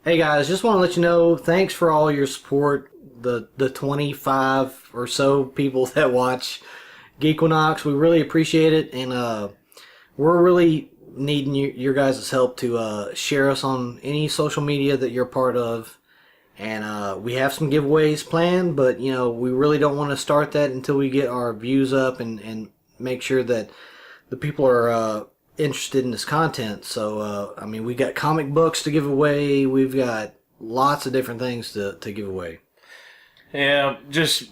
Hey guys, just want to let you know, thanks for all your support. The 25 or so people that watch Geekquinox, we really appreciate it, and we're really needing your guys' help to share us on any social media that you're part of. And we have some giveaways planned, but we really don't want to start that until we get our views up and make sure that the people are interested in this content. So we got comic books to give away. We've got lots of different things to give away. Yeah,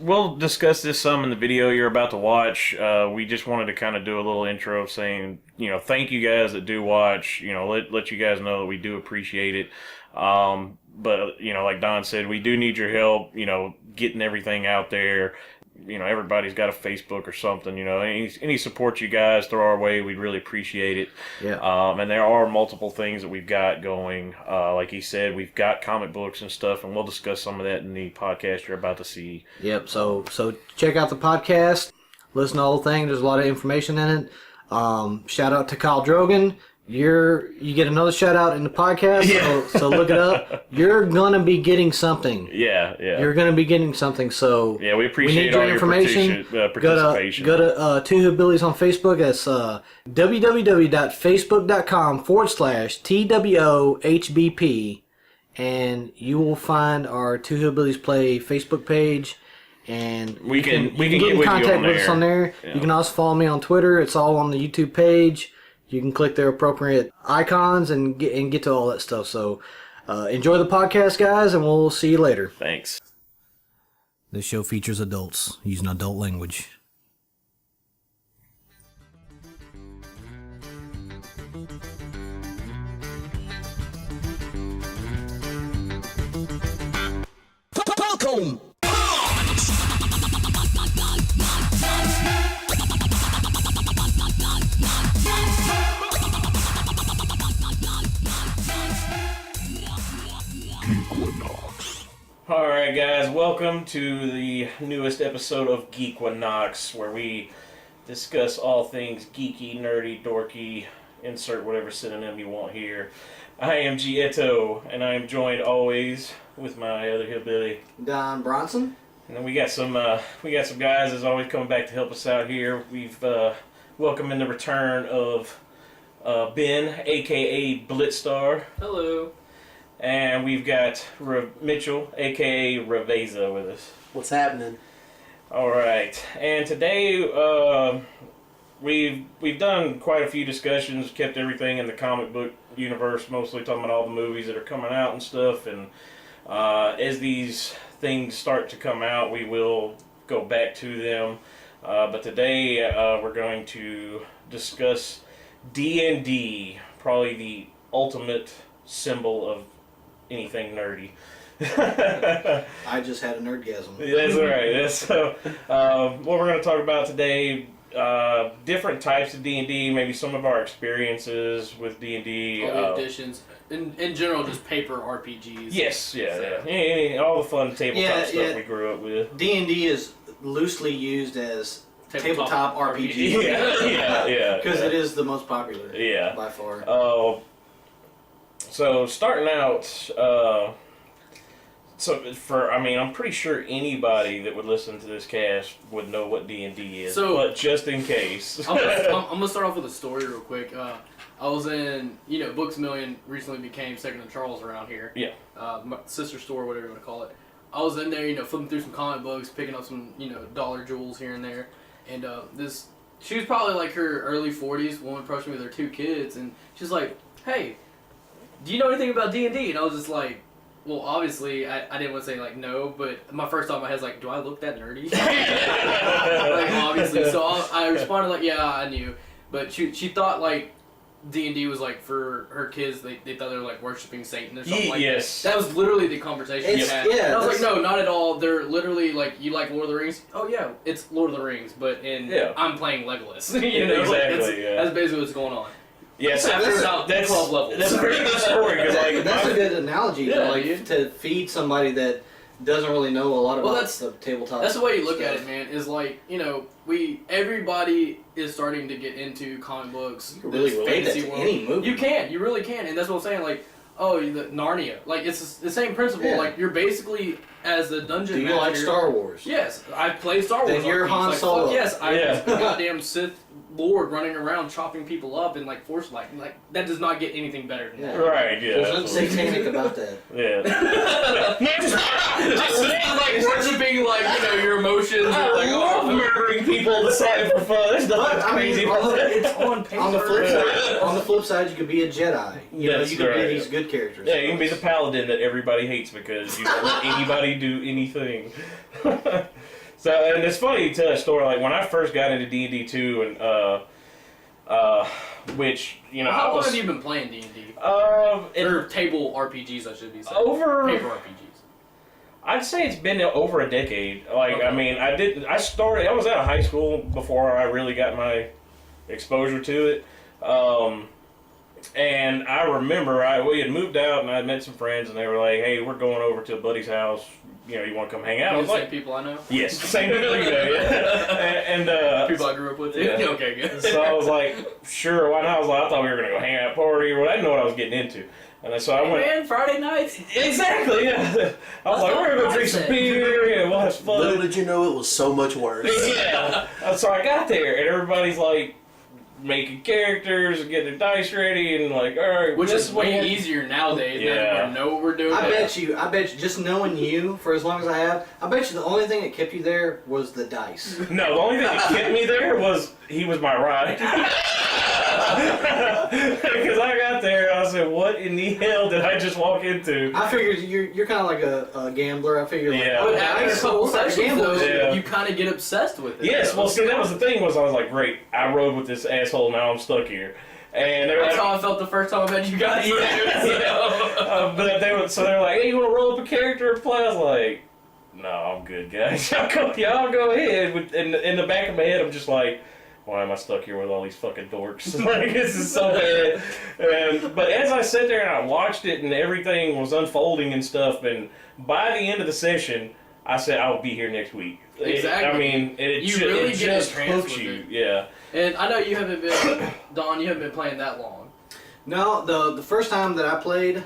we'll discuss this some in the video you're about to watch. We just wanted to kind of do a little intro saying, thank you guys that do watch. Let you guys know that we do appreciate it. But like Don said, we do need your help. Getting everything out there. Everybody's got a Facebook or something. Any support you guys throw our way, we'd really appreciate it. Yeah. And there are multiple things that we've got going. Like he said, we've got comic books and stuff, and we'll discuss some of that in the podcast you're about to see. Yep. So check out the podcast. Listen to the whole thing. There's a lot of information in it. Shout out to Kyle Drogan. You get another shout out in the podcast, Yeah. so look it up. You're gonna be getting something. Yeah. You're gonna be getting something. So yeah, we appreciate all your information. participation. Go to Two Hillbillies on Facebook. That's www.facebook.com/TWOHBP, and you will find our Two Hillbillies Play Facebook page. And we can get get in with contact you with us on there. Yeah. You can also follow me on Twitter. It's all on the YouTube page. You can click their appropriate icons and get to all that stuff. So enjoy the podcast, guys, and we'll see you later. Thanks. This show features adults using adult language. Falcon! Alright guys, welcome to the newest episode of Geekquinox, where we discuss all things geeky, nerdy, dorky, insert whatever synonym you want here. I am Gieto, and I am joined always with my other hillbilly, Don Bronson. and then we got some guys as always coming back to help us out here. We've welcomed in the return of Ben, aka Blitzstar. Hello. And we've got Mitchell, a.k.a. Raveza, with us. What's happening? All right. And today we've done quite a few discussions, kept everything in the comic book universe, mostly talking about all the movies that are coming out and stuff. And as these things start to come out, we will go back to them. But today we're going to discuss D&D, probably the ultimate symbol of anything nerdy. I just had a nerdgasm. That's right. So, what we're going to talk about today, different types of D&D, maybe some of our experiences with D&D. All the editions. In general, just paper RPGs. Yes, yeah. All the fun tabletop stuff we grew up with. D&D is loosely used as tabletop RPG. Yeah. Because it is the most popular. Yeah. By far. So starting out, I'm pretty sure anybody that would listen to this cast would know what D&D is. So, but just in case, I'm gonna start off with a story real quick. I was in, Books A Million recently became Second and Charles around here. Yeah. My sister store, whatever you want to call it. I was in there, flipping through some comic books, picking up some, dollar jewels here and there, and she was probably like her early 40s. Woman approached me with her 2 kids, and she's like, "Hey, do you know anything about D&D?" And I was just like, well, obviously, I didn't want to say, no, but my first thought in my head was like, do I look that nerdy? Obviously. So I responded yeah, I knew. But she thought, D&D was, for her kids, they thought they were, worshiping Satan or something like that. That was literally the conversation we had. Yeah, and I was like, no, not at all. They're literally, you like Lord of the Rings? Oh, yeah, it's Lord of the Rings, but I'm playing Legolas. Exactly, that's basically what's going on. Yes, that's 12 levels. That's a very good story. That's a good analogy to feed somebody that doesn't really know a lot about the tabletop. That's the way you look at it, man. Is everybody is starting to get into comic books. You can really relate that to any movie. You really can, and that's what I'm saying. Oh, the Narnia. Like, it's the same principle. Yeah. Like, you're basically, as the dungeon Do you master... like Star Wars? Yes, I play Star Wars. Then you're RPGs. Han Like, Solo. fuck yes, I'm Yeah. a goddamn Sith Lord running around chopping people up and, like, force lightning. Like, that does not get anything better than that. Right, yeah. There's nothing absolutely. satanic about that. Yeah. Like, worshiping, like, you know, your emotions. I You're like, love oh, murdering people on the side for fun. There's nothing But, I mean, crazy about that. it's on paper. On the flip side, you could be a Jedi. You know, That's you could be right. these good characters. Yeah, you can be the paladin that everybody hates because you don't let anybody do anything. So, and it's funny to tell a story. Like when I first got into D&D 2, and which you know, How I long was have you been playing D&D? it- Or table RPGs, I should be saying. over. Paper RPGs. I'd say it's been over a decade. Like Okay. I mean, I started. I was out of high school before I really got my exposure to it. And I remember we had moved out and I had met some friends and they were like, "Hey, we're going over to a buddy's house. You know, you want to come hang out?" I You was the same like, people I know? "Yes, same people you know." Yeah. And People I grew up with? Yeah. Okay, good. so I was like, "Sure, why not?" I was like, I thought we were gonna go hang out at a party or what. I didn't know what I was getting into. And then, so I went. Man, Friday nights? Exactly. Yeah. I was like, "We're gonna go drink some beer. Yeah, we'll have some fun." Little did you know it was so much worse. Yeah. So I got there, and everybody's like making characters and getting their dice ready, and like, all right, Which this is way one- easier nowadays. Yeah. Now that we know what we're doing. I bet you, just knowing you for as long as I have, I bet you the only thing that kept you there was the dice. No, the only thing that kept me there was he was my ride. Because I got there, I said, "What in the hell did I just walk into?" I figured you're kind of like a gambler. I figured like, Yeah. oh, But after a dice, couple what kind of sessions, gambler though, is it? Yeah. you kind of get obsessed with it. Yes, well, see, that was the thing. Was I was like, "Great, I rode with this asshole. Now I'm stuck here." And they were That's like, how I felt the first time I met you guys. but they were like, "Hey, you want to roll up a character and play?" I was like, "No, I'm good, guys. Y'all go ahead." In the back of my head, I'm just like, "Why am I stuck here with all these fucking dorks? Like, this is so bad." But as I sat there and I watched it and everything was unfolding and stuff, and by the end of the session, I said, "I'll be here next week." Exactly. I mean, it You really it get just entranced hooks with you. it. Yeah. And I know you haven't been, Don, you haven't been playing that long. No, the first time that I played,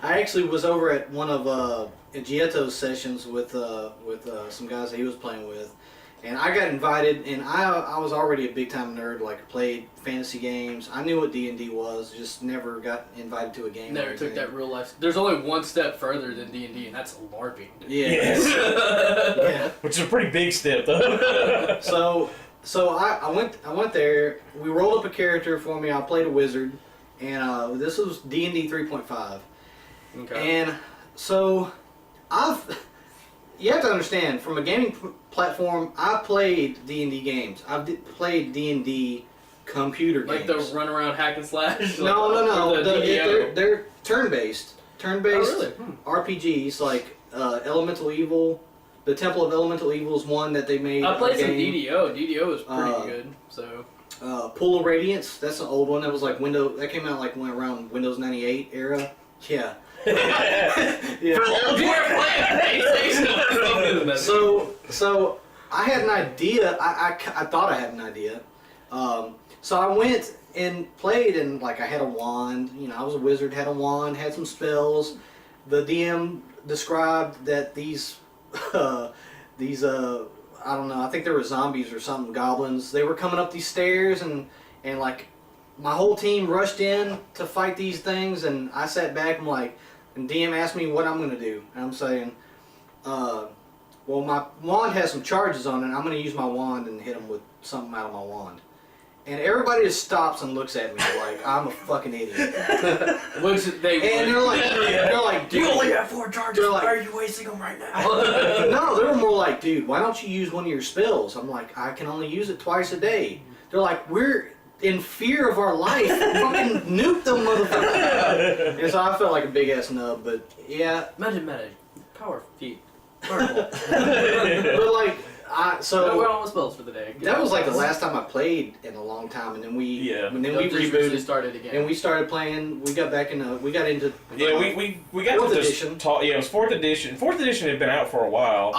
I actually was over at one of Gietto's sessions with some guys that he was playing with, and I got invited, and I was already a big time nerd. Like, I played fantasy games. I knew what D&D was, just never got invited to a game. or Never took anything. that real life. There's only one step further than D&D, and that's LARPing. Yeah. Yes. Yeah. Which is a pretty big step, though. So I went there. We rolled up a character for me. I played a wizard, and this was D&D 3.5. Okay. And so you have to understand, from a gaming platform, I played D&D games. I've played D&D computer Like games. the run around hack and slash? No. Or the DDO? They're turn-based. Turn-based Oh, really? RPGs like Elemental Evil. The Temple of Elemental Evil is one that they made. I played a some game. DDO. DDO is pretty good. So Pool of Radiance. That's an old one. That was like that came out like around Windows 98 era. Yeah. Yeah. So I had an idea. I thought I had an idea. So I went and played, and like I had a wand. You know, I was a wizard, had a wand, had some spells. The DM described that these I don't know, I think they were zombies or something, goblins. They were coming up these stairs, and like my whole team rushed in to fight these things, and I sat back and like, and DM asked me what I'm gonna do, and I'm saying, well, my wand has some charges on it, and I'm gonna use my wand and hit them with something out of my wand. And everybody just stops and looks at me like I'm a fucking idiot. Which they And they're like, dude, You only have 4 charges. They're like- Why are you wasting them right now? no, they were more like, dude, why don't you use one of your spells? I'm like, I can only use it twice a day. They're like, we're in fear of our life. Fucking nuke them, motherfucker. And so I felt like a big ass nub, but yeah. Magic. Power feet. But like, So we're almost spells for the day. that was like the last time I played in a long time, and then we Just recently rebooted. started again. And we started playing. We got back into. We got into. Yeah, we got Fourth to this edition. talk. Yeah, it was 4th edition. 4th edition had been out for a while.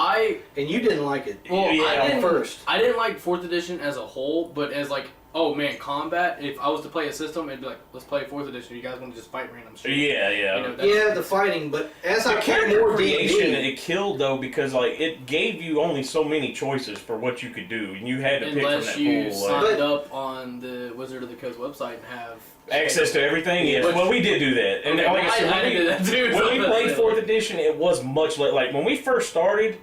And you didn't like it. Well, Yeah, I didn't, first. I didn't like 4th edition as a whole, but as like oh man, combat. If I was to play a system, it'd be like, let's play 4th edition. You guys want to just fight random shit? Yeah. You know, Yeah, the fighting, but as I The played character more creation, D&D, it killed though because like it gave you only so many choices for what you could do, and you had to pick from unless that you pool. signed up on the Wizard of the Coast website and have Access to everything. Yes. Well, we did do that, and Okay, like I said, I did that too. when we played 4th edition, it was much like when we first started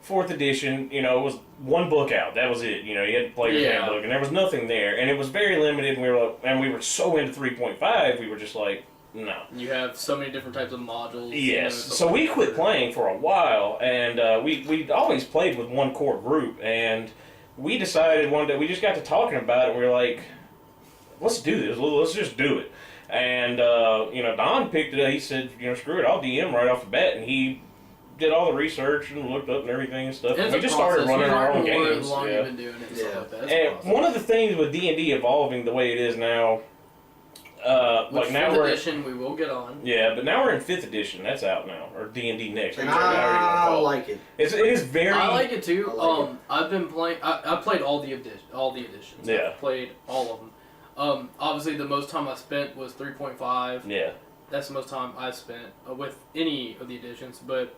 4th edition. You know, it was one book out. That was it. You know, you had to play your handbook, and there was nothing there, and it was very limited. And we were so into 3.5, we were just like, no. You have so many different types of modules. Yes. So we quit playing for a while, and we always played with one core group, and we decided one day we just got to talking about it. And we were like, let's do this. Let's just do it. And you know, Don picked it up. He said, you know, screw it, I'll DM right off the bat, and he did all the research and looked up and everything and stuff. And we just started running our own games. Long you've been doing it and stuff like that. And one of the things with D&D evolving the way it is now, like now 5th we're edition, we will get on. yeah, but now we're in 5th edition. That's out now, or D&D next. and whichever however you wanna I call it. like it. It is very. I like it too. I like it. I've been playing. I played all the editions. Yeah. I've played all of them. Obviously, the most time I spent was 3.5. Yeah. That's the most time I've spent with any of the editions. But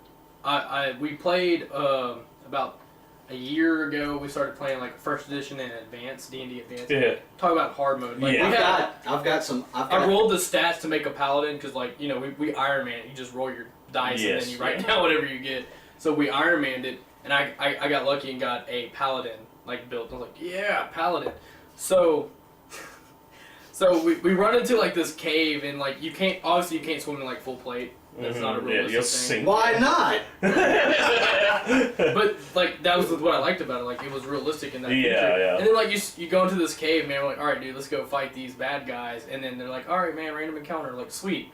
we played about a year ago. We started playing like 1st edition and advanced D&D advanced. Yeah. Talk about hard mode. Like, Yeah. I've got some. I rolled the stats to make a paladin because, like, you know, we Iron Man it. You just roll your dice and Yes. then you write down whatever you get. So we Iron Manned it, and I got lucky and got a paladin like built. I was like, yeah, paladin. So we run into like this cave, and like you can't swim in like full plate. That's not a Yeah, realistic you'll thing. sink. Why not? But like that was what I liked about it. Like it was realistic in that Yeah, feature. yeah. And then like you go into this cave, man. We're like, all right, dude, let's go fight these bad guys. And then they're like, all right, man, random encounter. Like, sweet,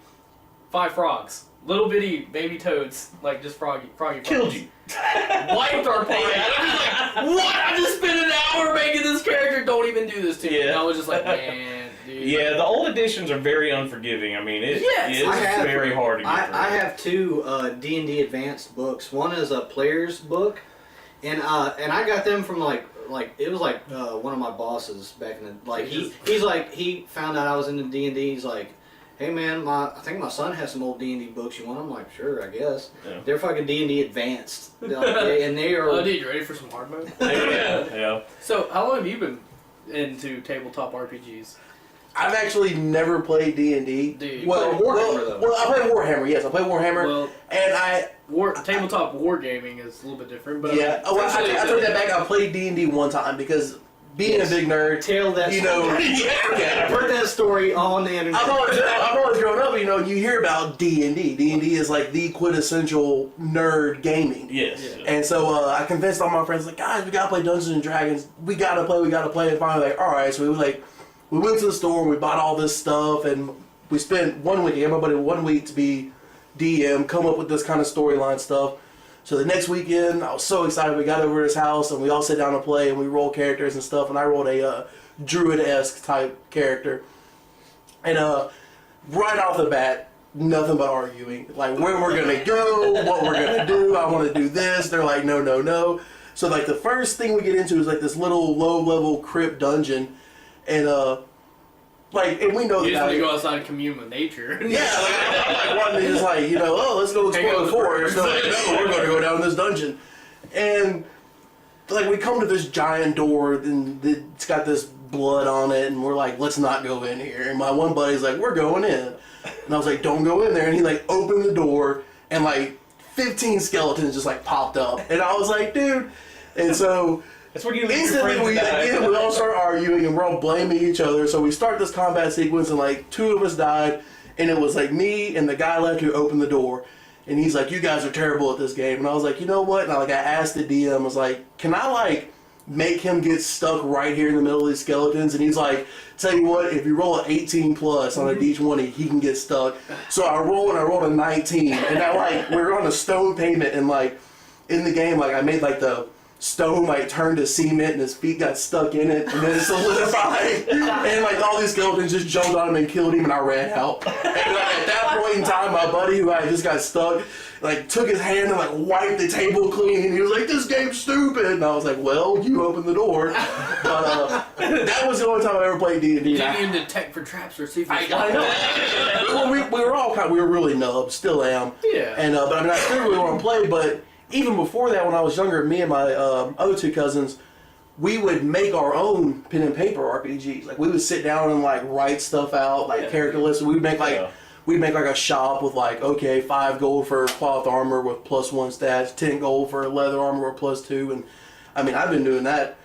5 frogs, little bitty baby toads, like just froggy frogs. Killed you. Wiped our party. I was like, what? I just spent an hour making this character. Don't even do this to me. Yeah. And I was just like, man, dude. Yeah, the old editions are very unforgiving. I mean, it's very hard to get through. I have 2 D&D advanced books. One is a player's book, and I got them from like it was like one of my bosses back in the he found out I was into D&D. He's like, hey man, I think my son has some old D&D books you want. I'm like, sure, I guess. Yeah. They're fucking D&D advanced, and they are. Oh, dude, you ready for some hard mode? yeah. So, how long have you been into tabletop RPGs? I've actually never played D&D. Dude, Well, Warhammer, though. well, I play Warhammer. Yes, I play Warhammer, Well, and tabletop wargaming is a little bit different, but yeah. I mean, I took that back. I played D&D one time because being a big nerd, Tell that. you know. I've heard that story on the internet. I've always grown up, you know, you hear about D&D. D&D is like the quintessential nerd gaming. Yes. Yeah. And so I convinced all my friends, like, guys, we gotta play Dungeons and Dragons. We gotta play. And finally, like, all right. So we went to the store and we bought all this stuff, and we spent 1 week, everybody 1 week to be DM, come up with this kind of storyline stuff. So the next weekend, I was so excited. We got over to his house and we all sit down and play, and we roll characters and stuff. And I rolled a druid-esque type character. And right off the bat, nothing but arguing. Like, where we're going to go, what we're going to do, I want to do this. They're like, no, no, no. So, like, the first thing we get into is, like, this little low-level crypt dungeon. And, and we know you that. just want to go outside and commune with nature. Yeah, like wanting to just like, you know, oh, let's go explore the forest. So like, no, we're going to go down this dungeon. And like we come to this giant door and it's got this blood on it, and we're like, let's not go in here. And my one buddy's like, we're going in. And I was like, don't go in there. And he like opened the door and like 15 skeletons just like popped up. And I was like, dude. And so That's what you leave your instantly friends die. we all start arguing and we're all blaming each other. So we start this combat sequence and like 2 of us died, and it was like me and the guy left who opened the door. And he's like, you guys are terrible at this game. And I was like, you know what? And I asked the DM, I was like, can I like make him get stuck right here in the middle of these skeletons? And he's like, tell you what, if you roll an 18 plus on a D20, he can get stuck. So I rolled a 19, and I like we were on a stone pavement, and like in the game, like I made like the stone like turned to cement and his feet got stuck in it and then it solidified and like all these skeletons just jumped on him and killed him and I ran out. And like, at that point in time, my buddy who I just got stuck like took his hand and like wiped the table clean. He was like, "This game's stupid," and I was like, "Well, you opened the door." But that was the only time I ever played D&D. You didn't even detect for traps or see if I know. Well, we were all we were really nubs, still am. Yeah. And but I mean, I still really want to play. But even before that, when I was younger, me and my other two cousins, we would make our own pen and paper RPGs. Like we would sit down and like write stuff out, like character lists. We'd make like. We'd make like a shop with like, okay, 5 gold for cloth armor with +1 stats, 10 gold for leather armor with +2, and I mean, I've been doing that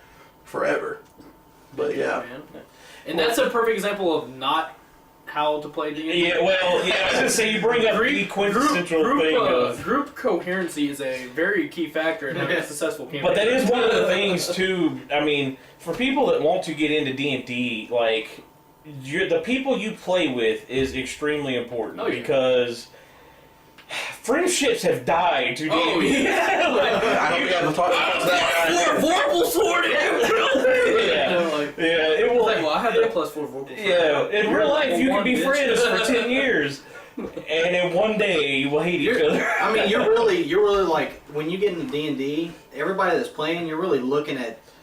forever. But yeah. Man. And that's a perfect example of not how to play D&D. Yeah, well, yeah, I was gonna say you bring up the quintessential thing of... Group coherency is a very key factor in having a successful campaign. But that is one of the things, too, I mean, for people that want to get into D&D, like... the people you play with is extremely important because friendships have died to D&D. I don't think I've talked about that. Vorpal sword in It will. Well, I have that +4 Vorpal. Yeah, in real life you can be friends for 10 years, and in one day you will hate each other. I mean, you're really like when you get into D&D, everybody that's playing, you're really looking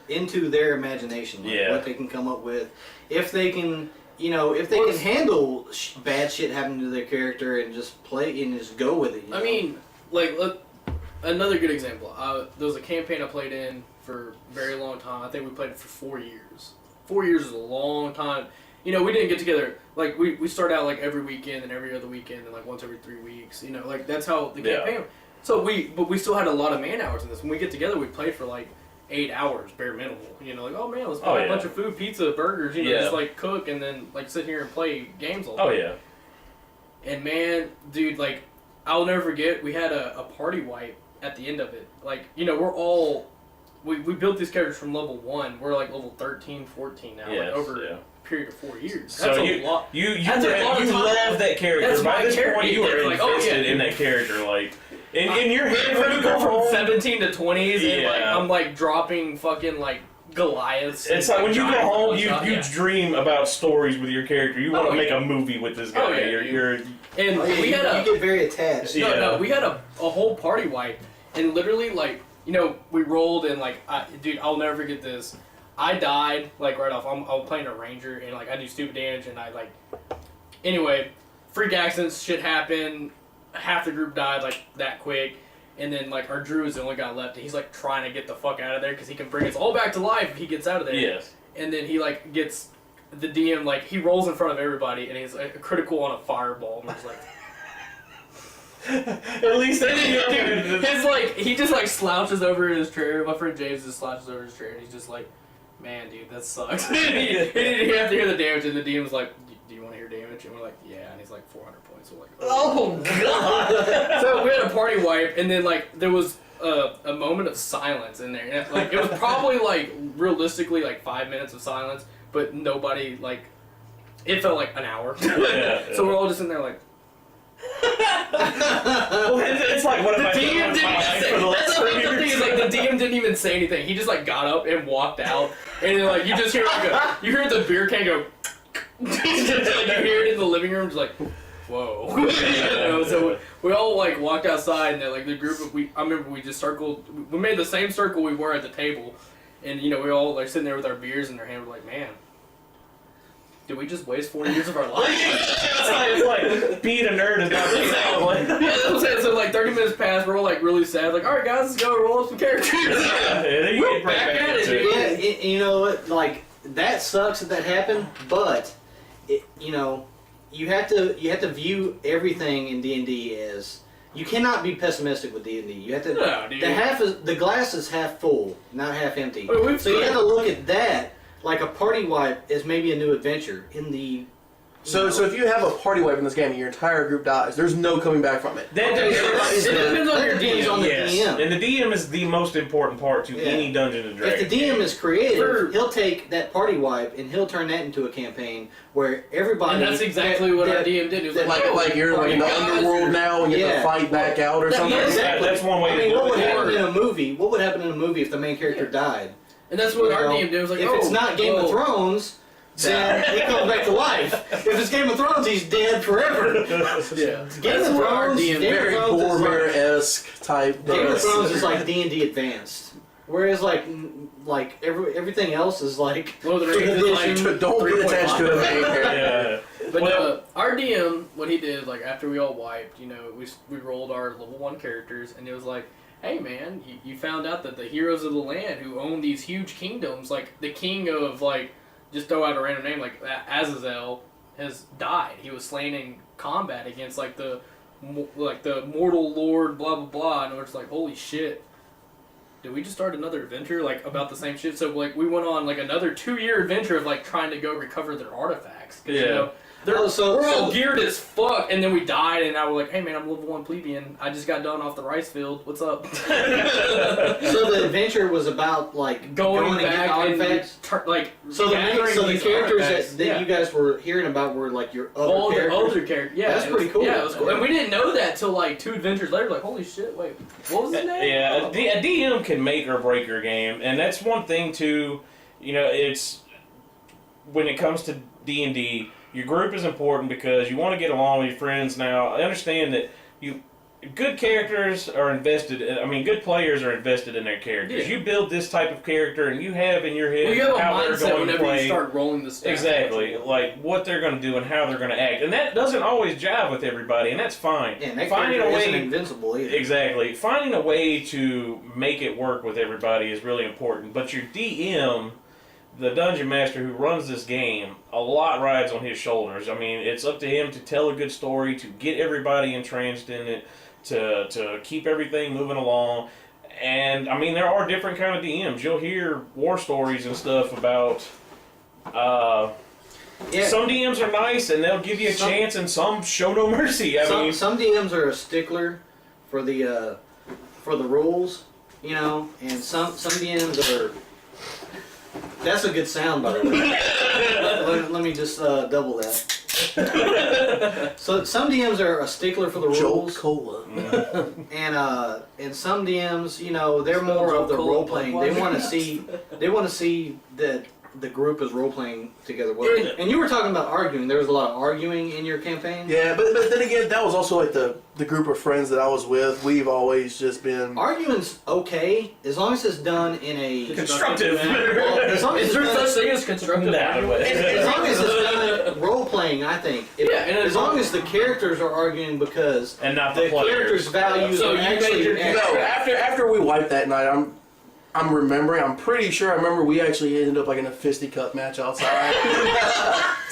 into their imagination, like what they can come up with, if they can, if they can handle bad shit happening to their character and just play and just go with it. I mean, like another good example. There was a campaign I played in for a very long time. I think we played it for 4 years. 4 years is a long time. We didn't get together. Like we start out like every weekend and every other weekend and like once every 3 weeks. Like that's how the campaign. So but we still had a lot of man hours in this. When we get together, we played for like 8 hours bare minimal. Like, oh man, let's buy a bunch of food, pizza, burgers, just like cook and then like sit here and play games all day. Oh yeah. And man, dude, like I'll never forget, we had a party wipe at the end of it. Like, we're all we built these characters from level 1. We're like level 13, 14 now, like over a period of 4 years. That's so a lot. You That's a lot of time. love that character. That's By my this character. point you are Like, invested in that character, like in your head When you go from home, 17 to 20s and like I'm like dropping fucking like Goliaths. It's like when you go home, you yeah. dream about stories with your character. You want to make a movie with this guy. Oh, yeah. You're and we had you get very attached. No, we had a whole party wipe, and literally like we rolled and like dude, I'll never forget this. I died like right off. I'm playing a ranger and like I do stupid damage and I like anyway, freak accidents, shit happened. Half the group died like that quick. And then, like, our Drew is the only guy left, and he's, like, trying to get the fuck out of there, because he can bring us all back to life if he gets out of there. Yes. And then he, like, gets the DM, like, he rolls in front of everybody, and he's, like, critical on a fireball, and we're just like... At least dude, his, like, he just, like, slouches over in his chair. My friend James just slouches over his chair, and he's just like, man, dude, that sucks. He didn't have to hear the damage, and the DM's like, do you want to hear damage? And we're like, yeah, and he's like, 400 points. So we're like, Oh God! So we had a party wipe, and then like there was a moment of silence in there. And, like it was probably like realistically like 5 minutes of silence, but nobody like. It felt like an hour. So we're all just in there like. Well, it's like what am I doing with my life for the last 3 years? The thing is like the DM didn't even say anything. He just like got up and walked out, and then like you just hear like you hear the beer can go. Like, you hear it in the living room, just like. Whoa. So we all like walked outside and then like the group of I remember we just circled, we made the same circle we were at the table, and we all like sitting there with our beers in our hand, we're like, man, did we just waste 4 years of our life? It's like being a nerd is not being yeah, that's what I'm saying. So like 30 minutes passed, we're all like really sad, like, alright guys, let's go roll up some characters. We're back at it, dude. Yeah, you know what, like that sucks that happened, but you have to view everything in D&D as you cannot be pessimistic with D&D. You have to the glass is half full, not half empty. So you have to look at that like a party wipe is maybe a new adventure. In the So if you have a party wipe in this game and your entire group dies, there's no coming back from it. That It depends on your depends on the yes. DM. And the DM is the most important part to any Dungeons and Dragons. If the DM game. is creative, he'll take that party wipe and he'll turn that into a campaign where everybody. And that's exactly what our DM did. It was Like you're like in the underworld now and you have to fight back out or something. Yeah, exactly. That's one way I to mean, do what would it. happen in a movie? What would happen in a movie if the main character died? And that's what You our know, DM did. It was like, if it's not Game of Thrones, then he comes back to life. If it's Game of Thrones, he's dead forever. Yeah. Game That's of what our Thrones, DM Game of Very Thrones is like- Boromir-esque type. Game of Thrones is like D&D Advanced, whereas like everything else is like Lord of the Rings is like Don't get attached to a main character. Yeah. But our DM, what he did, like after we all wiped, you know, we rolled our level 1 characters, and it was like, hey man, you found out that the heroes of the land who own these huge kingdoms, like the king of like, just throw out a random name, like Azazel, has died. He was slain in combat against like the mortal lord, blah blah blah, and we're just like, holy shit. Did we just start another adventure like about the same shit? So like we went on like another 2-year adventure of like trying to go recover their artifacts. 'Cause, you know, we're all geared as fuck, and then we died, and now we're like, hey man, I'm level 1 plebeian. I just got done off the rice field. What's up? So the adventure was about like going to get back artifacts. and So the these characters artifacts, that you guys were hearing about were like your other all the characters. other characters. Yeah, That's pretty cool. Yeah, it was cool. And we didn't know that till like 2 adventures later. Like, holy shit! Wait, what was his name? Yeah, a DM can make or break your game, and that's one thing too. You know, it's when it comes to D&D, your group is important because you want to get along with your friends. Now, I understand that good characters are invested. Good players are invested in their characters. Yeah. You build this type of character, and you have in your head Well, you have a how they're mindset going to whenever play. you start rolling the stats. Exactly, like what they're going to do and how they're going to act, and that doesn't always jive with everybody, and that's fine. Yeah, and that Finding character a isn't way, invincible either. exactly, finding a way to make it work with everybody is really important. But your DM, the dungeon master who runs this game, a lot rides on his shoulders. I mean, it's up to him to tell a good story, to get everybody entranced in it, to keep everything moving along. And I mean, there are different kind of DMs. You'll hear war stories and stuff about. Some DMs are nice and they'll give you a chance, and some show no mercy. Some DMs are a stickler for the rules, you know, and some DMs are. That's a good sound, by the way. let me just double that. So some DMs are a stickler for the rules. Cola. And some DMs, you know, they're more of the role playing. They want to see that the group is role playing together well. And you were talking about arguing. There was a lot of arguing in your campaign. Yeah, but then again, that was also like the group of friends that I was with. We've always just been. Arguing's okay as long as it's done in a constructive. Well, as long as Is it's there done, such thing as constructive argument? as long as it's done role playing, I think. And As long as the characters are arguing because And not the the characters' players. values So are you actually. made your No, after we wiped that night, I'm remembering. I'm pretty sure I remember we actually ended up like in a fisticuff match outside.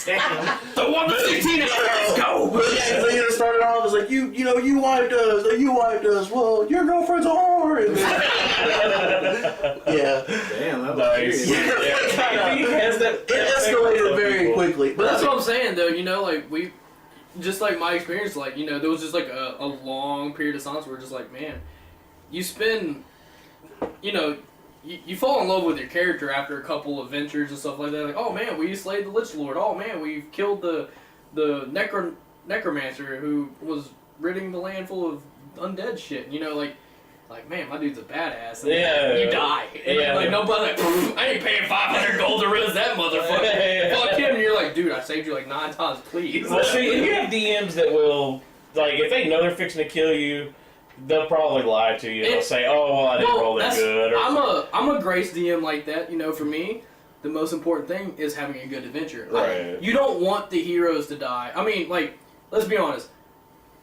The 116 let's go! Yeah, so it started off as like you wiped us, you wiped us. Well, your girlfriend's a whore. And yeah, Damn, that was Nice. serious. it escalated very quickly. But that's what I'm saying, though. You know, like just like my experience, like, you know, there was just like a long period of silence where we're just like, man, you spend, you know, you fall in love with your character after a couple of adventures and stuff like that. Like, oh man, we slayed the Lich Lord. Oh man, we've killed the necromancer who was ridding the land full of undead shit. You know, like man, my dude's a badass. And Yeah. you die. And Yeah. like nobody, like, I ain't paying 500 gold to rid that motherfucker. Yeah. Fuck him. And you're like, dude, I saved you like 9 times, please. Well, see, and you have DMs that will, like, if they know they're fixing to kill you, they'll probably lie to you. They'll say, "Oh, well, I didn't roll that good." Or I'm a grace DM like that. You know, for me, the most important thing is having a good adventure. Right. You don't want the heroes to die. I mean, like, let's be honest.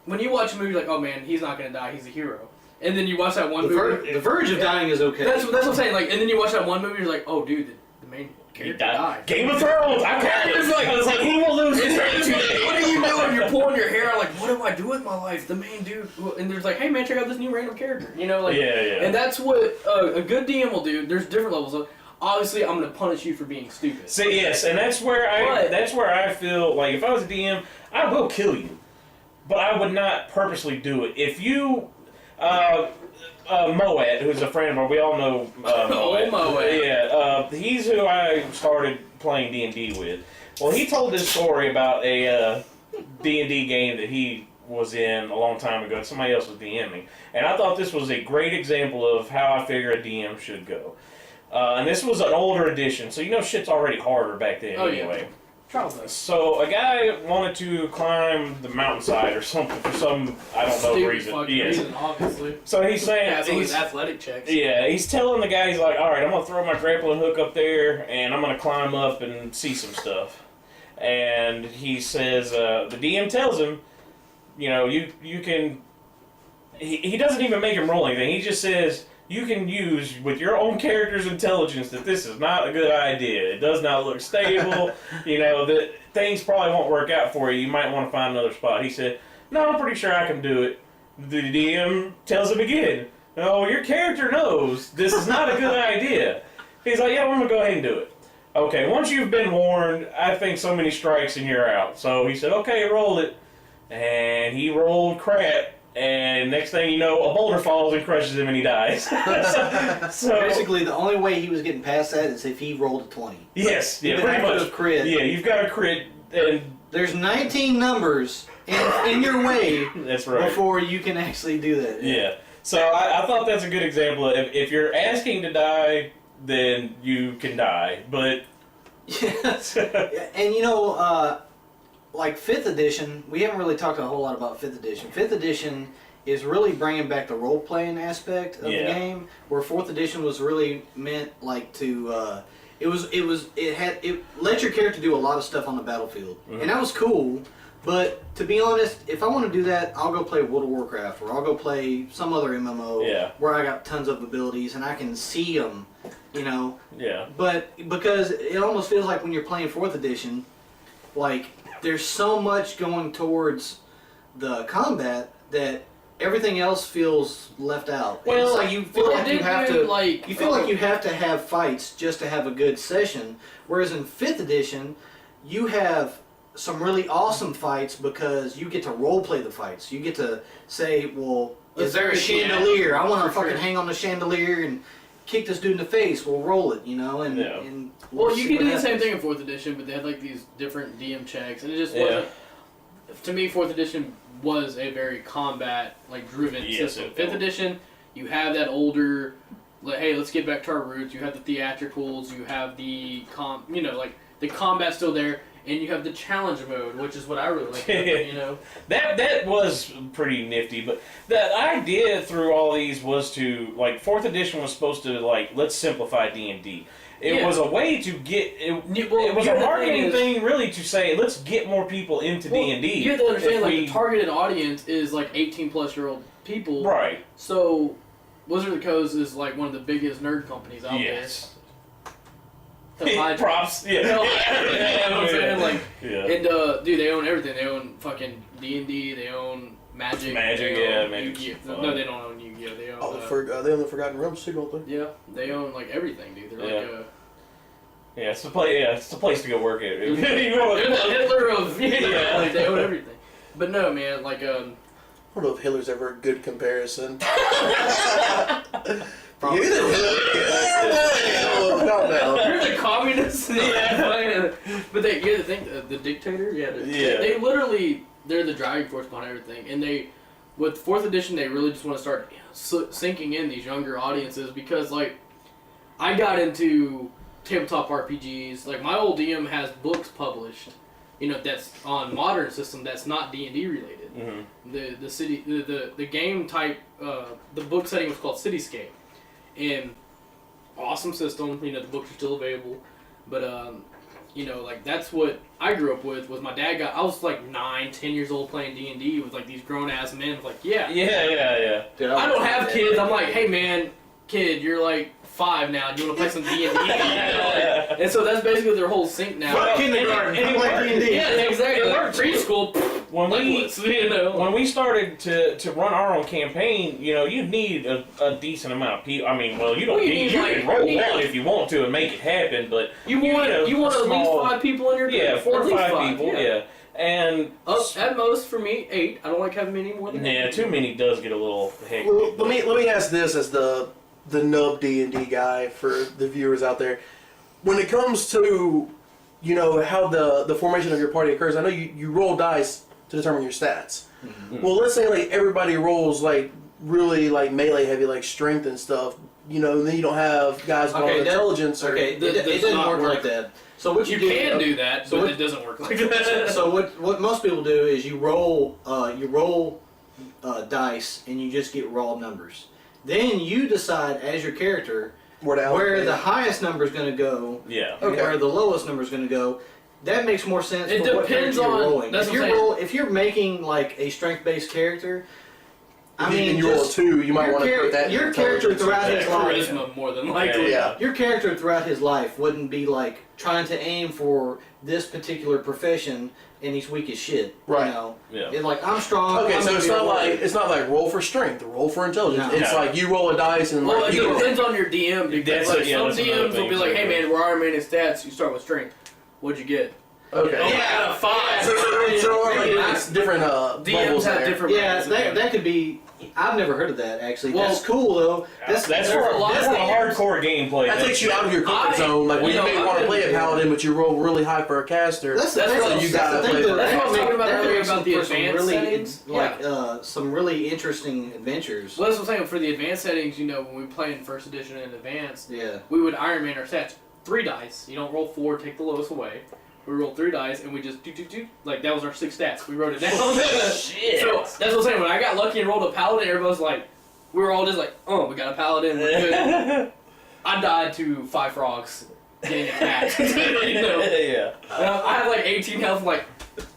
When you watch a movie, like, oh man, he's not gonna die. He's a hero. And then you watch that one movie. The verge of dying is okay. That's what I'm saying. Like, and then you watch that one movie, you're like, oh dude, the main character died. Game of Thrones. I called it. I was like, he will lose his head today. What are you doing? You're pulling your hair out. Like, what do I do with my life? The main dude, and there's like, hey man, check out this new random character. You know, like, Yeah. and that's what a good DM will do. There's different levels of. obviously I'm gonna punish you for being stupid. See, yes, and that's where I feel like if I was a DM, I will kill you, but I would not purposely do it. If you, Moat, who's a friend of mine, we all know Moat. Yeah, he's who I started playing D&D with. Well, he told this story about a D&D game that he was in a long time ago. Somebody else was DMing, and I thought this was a great example of how I figure a DM should go. And this was an older edition, so shit's already harder back then anyway. So a guy wanted to climb the mountainside or something for some I don't know reason. Reason, obviously. So he's saying he's athletic checks. Yeah, he's telling the guy, he's like, all right, I'm gonna throw my grappling hook up there and I'm gonna climb up and see some stuff. And he says, the DM tells him, you can. He doesn't even make him roll anything. He just says, you can use with your own character's intelligence that this is not a good idea. It does not look stable. That things probably won't work out for you. You might want to find another spot. He said, no, I'm pretty sure I can do it. The DM tells him again, no, your character knows this is not a good idea. He's like, yeah, I'm going to go ahead and do it. Okay, once you've been warned, I think so many strikes and you're out. So he said, okay, roll it. And he rolled crap. And next thing you know, a boulder falls and crushes him and he dies. so basically, the only way he was getting past that is if he rolled a 20. Yes, yeah, you pretty much. have to crit. Yeah, you've got to crit. And there's 19 numbers in your way that's right. before you can actually do that. Yeah. So I thought that's a good example. If you're asking to die, then you can die. But yes. And like 5th edition, we haven't really talked a whole lot about 5th edition. 5th edition is really bringing back the role-playing aspect of the game, where 4th edition was really meant like to, it let your character do a lot of stuff on the battlefield. And that was cool, but to be honest, if I want to do that, I'll go play World of Warcraft, or I'll go play some other MMO where I got tons of abilities and I can see them, Yeah. But because it almost feels like when you're playing 4th edition, like, there's so much going towards the combat that everything else feels left out. Well, it's like you feel like you have to you feel like you have to have fights just to have a good session. Whereas in 5th edition, you have some really awesome fights because you get to role play the fights. You get to say, well, is there a chandelier? I want to fucking hang on the chandelier and kick this dude in the face. We'll roll it, and well, you can do the same thing in 4th edition, but they had like these different DM checks, and it just wasn't. To me, 4th edition was a very combat driven system. 5th edition, you have that older, hey, let's get back to our roots. You have the theatricals, you have the the combat still there, and you have the challenge mode, which is what I really like. That was pretty nifty, but the idea through all these was to 4th edition was supposed to let's simplify D&D. It was a way to get it was a marketing thing really to say let's get more people into D&D. You have to understand the targeted audience is 18+-year-old people. Right. So Wizards of the Coast is one of the biggest nerd companies out there. Props. Yeah. You know what I'm saying? And dude, they own everything. They own fucking D&D. They own Magic. Magic. No, they don't own Yu-Gi-Oh. They own. They own the Forgotten Realms too, don't they? Yeah, they own everything, dude. They're it's the place. Yeah, it's the place to go work at. They're the Hitler of they own everything. But no, man, I don't know if Hitler's ever a good comparison. Probably. You're the communist. But you have to think the dictator. They literally they're the driving force behind everything. And with 4th edition, they really just want to start sinking in these younger audiences because I got into tabletop RPGs. My old DM has books published, that's on modern system that's not D&D related. Mm-hmm. The game type, the book setting was called Cityscape. And awesome system, the books are still available, but that's what I grew up with. Was my dad I was 9, 10 years old playing D&D with these grown ass men. Yeah. Dude, I don't have kids. I'm hey man, kid, you're like 5 now, and you want to play some D&D. And so that's basically their whole sync now. Fuck kindergarten, I play D&D. Yeah, exactly. Like preschool, when we started to run our own campaign, you need a decent amount of people. I mean, well, you don't need, you can roll one if you want to and make it happen, but you want at least 5 people in your group. Yeah, 4 or 5 people. Yeah. Yeah. And at most for me 8. I don't like having many more than 8. Yeah, too many does get a little hectic. Well, let me ask this as the nub D&D guy for the viewers out there. When it comes to how the formation of your party occurs, I know you roll dice to determine your stats. Mm-hmm. Well, let's say like everybody rolls like really like melee heavy, like strength and stuff. And then you don't have guys with intelligence. It doesn't work like that. So what you can do that, but it doesn't work like that. So what most people do is you roll dice and you just get raw numbers. Then you decide as your character where the highest number is going to go. Yeah. And where the lowest number is going to go. That makes more sense. It for what depends character you're on. rolling. That's If you're making like a strength-based character. And you roll a 2, you might want to put that. Your character throughout his life, charisma more than likely. Yeah. Your character throughout his life wouldn't be like trying to aim for this particular profession and he's weak as shit. Right. Yeah. It's like I'm strong. Okay, I'm so it's not like roll for strength, roll for intelligence. No. It's like you roll a dice and Well, like it depends on your DM because some DMs will be like, "Hey man, we're Iron Man in stats. You start with strength. What'd you get?" Okay. Oh, I got a 5. So it's different DMs levels have there. different. Yeah, that could be. I've never heard of that actually. Well, that's cool though. That's for hardcore gameplay. That takes you out of your comfort zone. Like when you may want to play a paladin, but you roll really high for a caster. That's really you gotta play. That's what I'm talking about earlier about the some advanced really, settings. some really interesting adventures. Well, that's what I'm saying. For the advanced settings, when we play in first edition and advanced, Yeah. we would Iron Man our stats 3 dice. You don't roll 4, take the lowest away. We rolled 3 dice and we just do. Like that was our 6 stats. We wrote it down. Shit. So that's what I'm saying. When I got lucky and rolled a paladin, everybody was like, we were all just like, oh, we got a paladin. We're good. I died to 5 frogs getting attacked. Yeah. I had like 18 health. Like,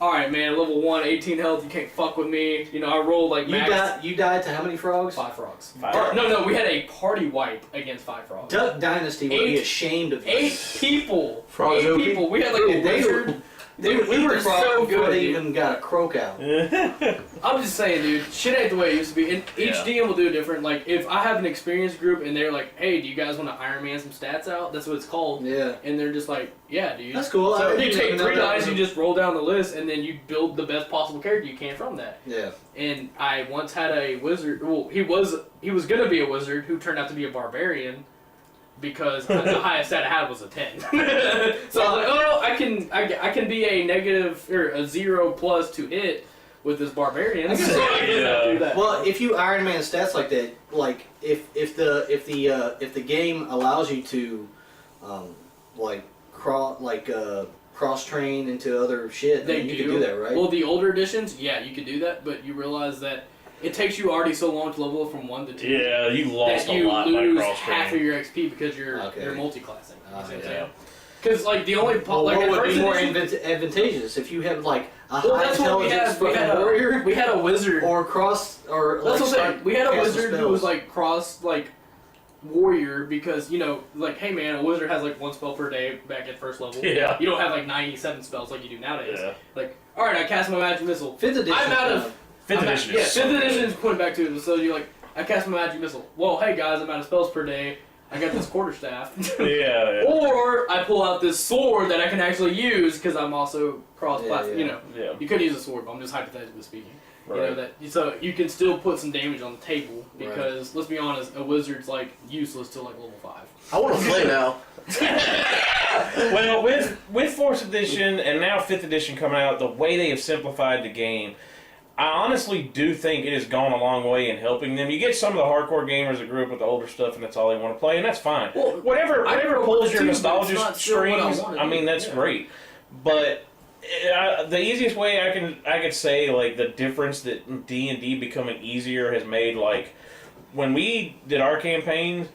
all right, man, level 1, 18 health. You can't fuck with me. I rolled like max. You died to how many frogs? 5 frogs. 5. No, we had a party wipe against 5 frogs. Duck Dynasty would be ashamed of you. 8 people. Frogs 8 people. We had like a wizard. We were so good. good. They even got a croak out. I'm just saying, dude, shit ain't the way it used to be. And each DM will do it different. Like, if I have an experienced group and they're like, hey, do you guys want to Iron Man some stats out? That's what it's called. Yeah. And they're just like, yeah, dude. That's cool. So you didn't take even know 3 that dice, was you a- just roll down the list, and then you build the best possible character you can from that. Yeah. And I once had a wizard. Well, he was gonna be a wizard who turned out to be a barbarian. Because the highest stat I had was a 10. So I was like, oh, I can be a negative or a 0+ to hit with this barbarian. So I do that. Well, if you Iron Man stats like that, like if the game allows you to, cross train into other shit, then you can do that, right? Well, the older editions, yeah, you could do that, but you realize that it takes you already so long to level up from 1 to 2. Yeah, you lost that a you lot lose by half of cross-training. your XP because you're multi-classing. You see what I'm Yeah. saying? Because like the only Well, like what in would first be more edition- advantageous if you have like a Well, high that's what we intelligence had. We had warrior we had a wizard. or cross or That's what I'm saying. We had a casting wizard who was spells. like cross like warrior because like hey man, a wizard has like 1 spell per day back at first level. Yeah. You don't have like 97 spells like you do nowadays. Yeah. Like all right, I cast my magic missile. 5th edition. I'm out of 5th edition Yeah, is so 5th good. edition is going back to it. So you're like, I cast my magic missile. Well, hey guys, I'm out of spells per day. I got this quarterstaff. Yeah. Or I pull out this sword that I can actually use because I'm also cross-platform. Yeah. You know, you could use a sword, but I'm just hypothetically speaking. Right. You know that, so you can still put some damage on the table because let's be honest, a wizard's like useless till like level 5. I want to play now. Well, with 4th edition and now 5th edition coming out, the way they have simplified the game, I honestly do think it has gone a long way in helping them. You get some of the hardcore gamers that grew up with the older stuff and that's all they want to play, and that's fine. Well, whatever I grew up pulls with your it too, but nostalgia it's not still what I strings, wanted I mean, to. that's Yeah. great. But the easiest way I could say like the difference that D&D becoming easier has made, like when we did our campaigns,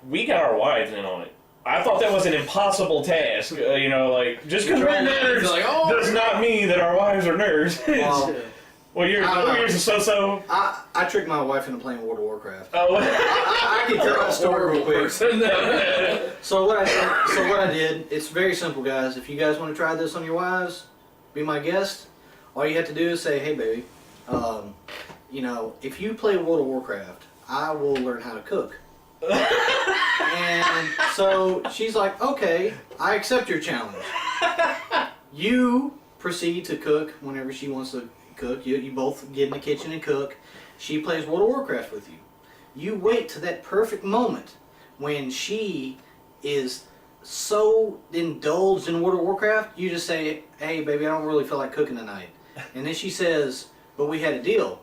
we got our wives in on it. I thought that was an impossible task, like just because we're nerds Like, oh, does not mean that our wives are nerds. Well, Well, yours is so-so. I tricked my wife into playing World of Warcraft. Oh, I can tell a story real quick. So what I did, it's very simple, guys. If you guys want to try this on your wives, be my guest. All you have to do is say, "Hey, baby, you know, if you play World of Warcraft, I will learn how to cook." And so she's like, "Okay, I accept your challenge." You proceed to cook whenever she wants to cook. You both get in the kitchen and cook. She plays World of Warcraft with you. You wait to that perfect moment when she is so indulged in World of Warcraft. You just say, "Hey, baby, I don't really feel like cooking tonight." And then she says, "But we had a deal."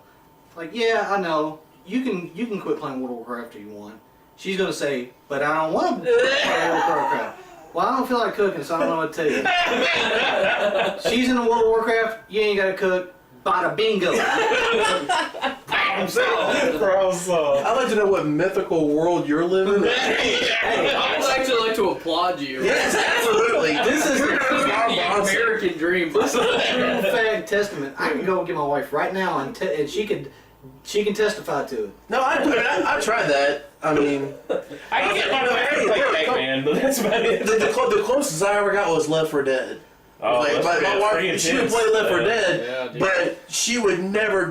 Like, "Yeah, I know. You can quit playing World of Warcraft if you want." She's gonna say, "But I don't want to play World of Warcraft." "Well, I don't feel like cooking, so I don't know what to tell you." She's in the World of Warcraft. You ain't gotta cook. Bada bingo. I'd like to know what mythical world you're living in. Hey, I would actually like to applaud you. Yes, absolutely. This is the American dream. This is a true fact testament. I can go get my wife right now and she can testify to it. No, I tried that. I mean, I can get my wife to play Pac-Man, but that's about it. the closest I ever got was Left 4 Dead. Oh, Like, my wife, she would play Left 4 Dead, Yeah, dude. but she never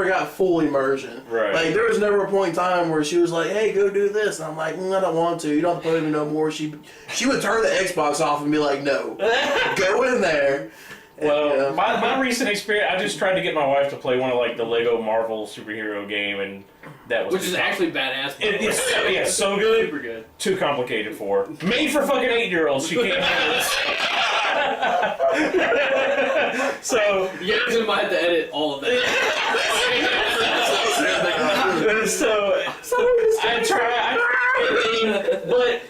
got full immersion. Right. Like, there was never a point in time where she was like, "Hey, go do this," and I'm like, "I don't want to. You don't have to play with me no more." She would turn the Xbox off and be like, "No, go in there." Well, my recent experience, I just tried to get my wife to play one of like the Lego Marvel superhero game, and that was Which is actually badass. It's so good. Super good. Too complicated for her. Made for fucking 8-year-olds. She can't handle this. So You guys might have to edit all of that. so I try, but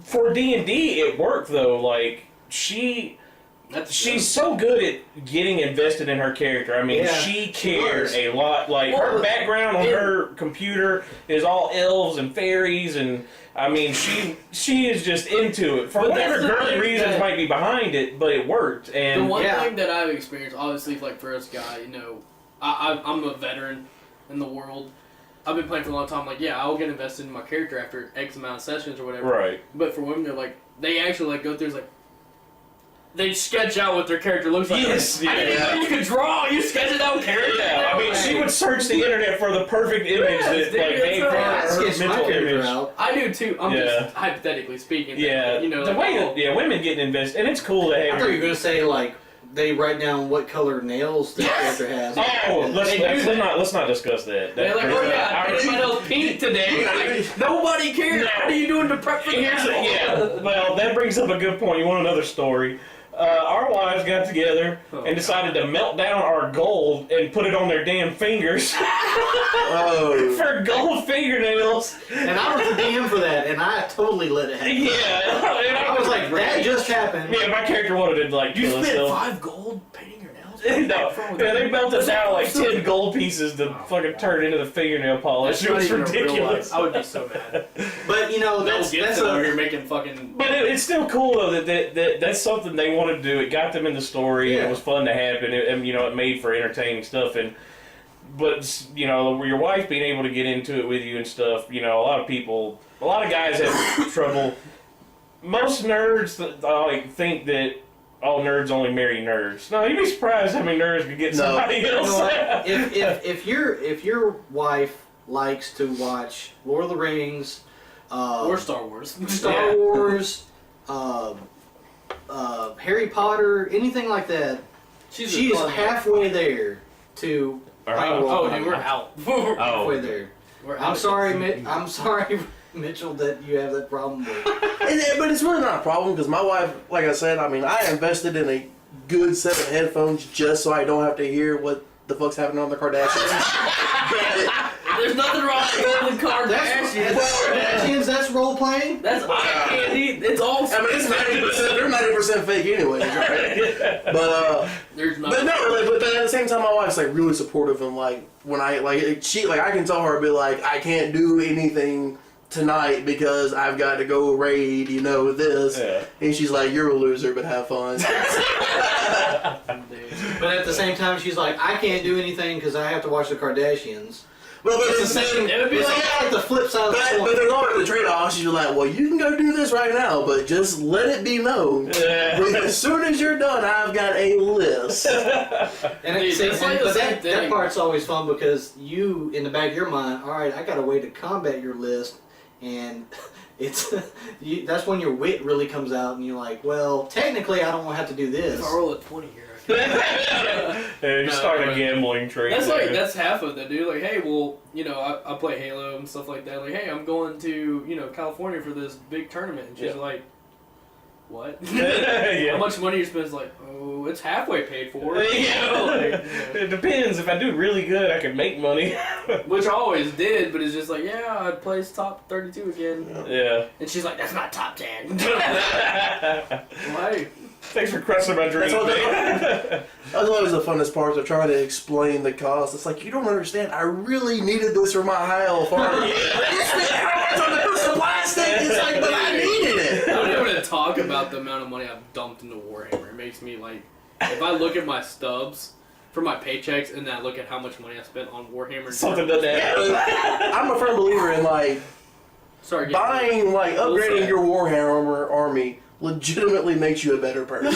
for D&D it worked though. Like she's so good at getting invested in her character. I mean, she cares a lot. Like her background on her computer is all elves and fairies, and I mean, she is just into it for whatever girly reasons might be behind it, but it worked. And the one thing that I've experienced, obviously, like for us guy, you know, I'm a veteran in the world. I've been playing for a long time. Like, yeah, I'll get invested in my character after X amount of sessions or whatever. Right. But for women, they're like, they actually like go through like. They sketch out what their character looks like. Yes, I didn't know you could draw. You sketched it out character. Yeah, I mean, she would search the internet for the perfect image that like made for her mental image. I do too. I'm just hypothetically speaking. Yeah, you know, the way like, that women getting invested, and it's cool to have. I thought you were gonna say like they write down what color nails the character has. Oh, let's not discuss that. They're like, "Oh yeah, I painted my nails pink today." Like, nobody cares. What are you doing to prep for the Well, that brings up a good point. You want another story? Our wives got together and decided to melt down our gold and put it on their damn fingers for gold fingernails. And I was the DM for that, and I totally let it happen. Yeah, and I was like, that just happened. Yeah, my character wanted to like You kill spent himself. 5 gold painting your nails? No, they melted down like 10 gold pieces to fucking turn into the fingernail polish. It was ridiculous. I would be so mad. But you know, that's over here making fucking. But it's still cool though that's something they wanted to do. It got them in the story. Yeah. It was fun to happen. And you know, it made for entertaining stuff. But you know, your wife being able to get into it with you and stuff. You know, a lot of guys have trouble. Most nerds think that all nerds only marry nerds. No, you'd be surprised how many nerds could get somebody else. You know, if your wife likes to watch Lord of the Rings, or Star Wars, Wars, Harry Potter, anything like that, she is halfway there to. Oh, dude, we're out. Halfway there. I'm sorry, Mitchell, that you have that problem with. But it's really not a problem because my wife, like I said, I mean, I invested in a good set of headphones just so I don't have to hear what the fuck's happening on the Kardashians. There's nothing wrong with the Kardashians. That's role playing. That's it's all. I mean, it's 90%. They're 90% fake anyways, right? But but then at the same time, my wife's like really supportive and like when I I can tell her, be like, I can't do anything tonight because I've got to go raid, this. Yeah. And she's like, you're a loser, but have fun. But at the same time, she's like, I can't do anything because I have to watch the Kardashians. But It's the same. It would be It's like- like the flip side of the But coin. there's always the trade-off. She's like, well, you can go do this right now, but just let it be known. As soon as you're done, I've got a list. And Dude, that's like the same that thing. part's always fun because you, in the back of your mind, all right, I got a way to combat your list, and it's that's when your wit really comes out, and you're like, well, technically, I don't have to do this. If I roll a 20 here. You start a gambling trade. That's half of it, dude. Like, hey, well, I play Halo and stuff like that. Like, hey, I'm going to, California for this big tournament. And she's like, what? How much money you spend? It's like, oh, it's halfway paid for. It depends. If I do really good, I can make money. Which I always did, but it's just like, yeah, I'd place top 32 again. Yeah. And she's like, that's not top 10. Why? Thanks for crushing my dream. That's always the funnest part. They're trying to explain the cost. It's like, you don't understand. I really needed this for my high elf army. You spent how much on the piece of plastic? It's like, but I needed it. I'm not even to talk about the amount of money I've dumped into Warhammer. It makes me like, if I look at my stubs for my paychecks and then I look at how much money I spent on Warhammer. Something doesn't happen. I'm a firm believer in buying, upgrading your Warhammer army legitimately makes you a better person.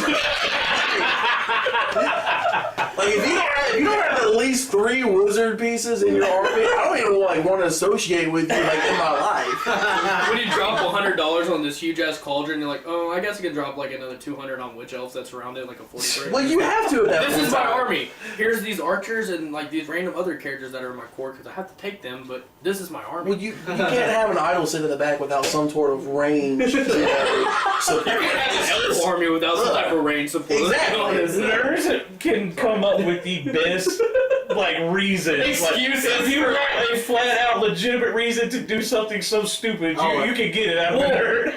If you don't have at least 3 wizard pieces in your army, I don't even want to associate with you in my life. When you drop $100 on this huge ass cauldron, you're like, oh, I guess I can drop another 200 on witch elves that's around it, like a 40 grade. Well, you have to at that This point. is my army. Here's these archers and these random other characters that are in my core because I have to take them, but this is my army. Well, you can't have an idol sit in the back without some sort of range. So You can't have an elf army without some type of range support. Exactly. Nerds can come up with the best reasons. Excuses If you for- want a flat out legitimate reason to do something so stupid, you can get it out of a Well, nerd.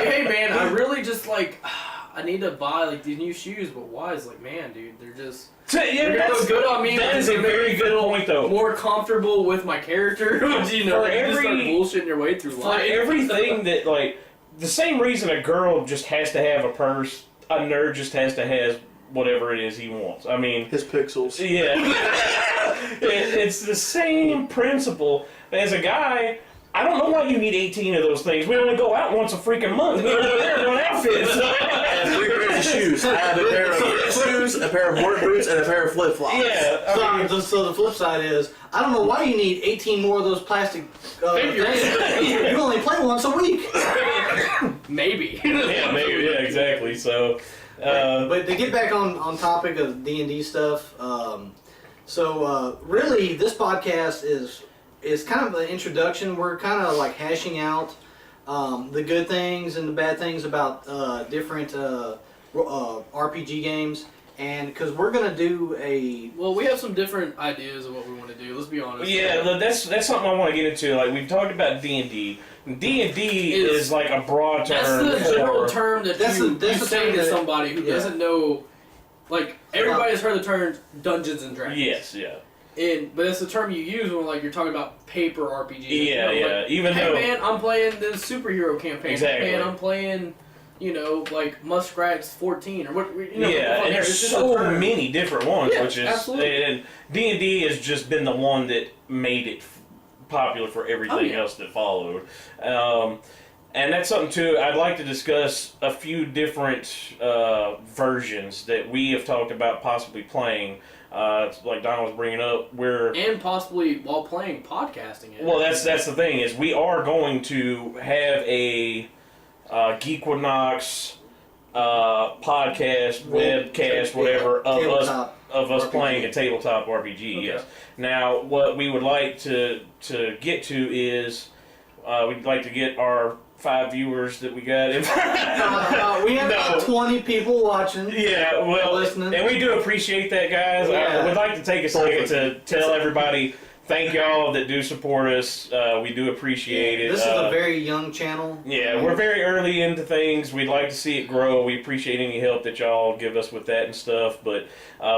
hey man, I really just I need to buy these new shoes, but why? It's like, man, dude, they're just they're gonna look good on me. That is a very good point, though. More comfortable with my character. For you just start bullshitting your way through For life. everything that the same reason a girl just has to have a purse, a nerd just has to have whatever it is he wants. I mean, his pixels. yeah, it's the same principle. As a guy, I don't know why you need 18 of those things. We only go out once a freaking month. We're there doing outfits. I have 3 pairs of shoes. I have a pair of shoes, a pair of work boots, and a pair of flip-flops. Yeah, So the flip side is, I don't know why you need 18 more of those plastic things. You only play once a week. Maybe. maybe, exactly. So, But to get back on topic of D&D stuff, really this podcast is kind of an introduction. We're kind of hashing out the good things and the bad things about different RPG games, and because we're gonna do Well, we have some different ideas of what we want to do. Let's be honest. yeah, that's something I want to get into. We've talked about D&D. D&D is a broad term. That's the general term that That's you the say term to that- somebody who doesn't know. Everybody's heard the term Dungeons and Dragons. Yes, yeah. But it's the term you use when you're talking about paper RPGs. Yeah. Even hey though, man, I'm playing this superhero campaign. Exactly. Hey man, I'm playing, Muskrat's 14 or what. yeah, and there's so many different ones, Yeah, which is absolutely. and D&D has just been the one that made it popular for everything else that followed. And that's something too. I'd like to discuss a few different versions that we have talked about possibly playing. Like Don was bringing up, and possibly while playing podcasting it. well, that's the thing is we are going to have a Geekquinox podcast, webcast, whatever of us RPG. playing a tabletop RPG. Okay. Yes. Now, what we would like to get to is we'd like to get our 5 viewers that we got. we have about 20 people watching. Yeah, well, listening. and we do appreciate that, guys. Yeah. We'd like to take a second to tell everybody thank y'all that do support us. We do appreciate it. This is a very young channel. Yeah, we're very early into things. We'd like to see it grow. We appreciate any help that y'all give us with that and stuff. But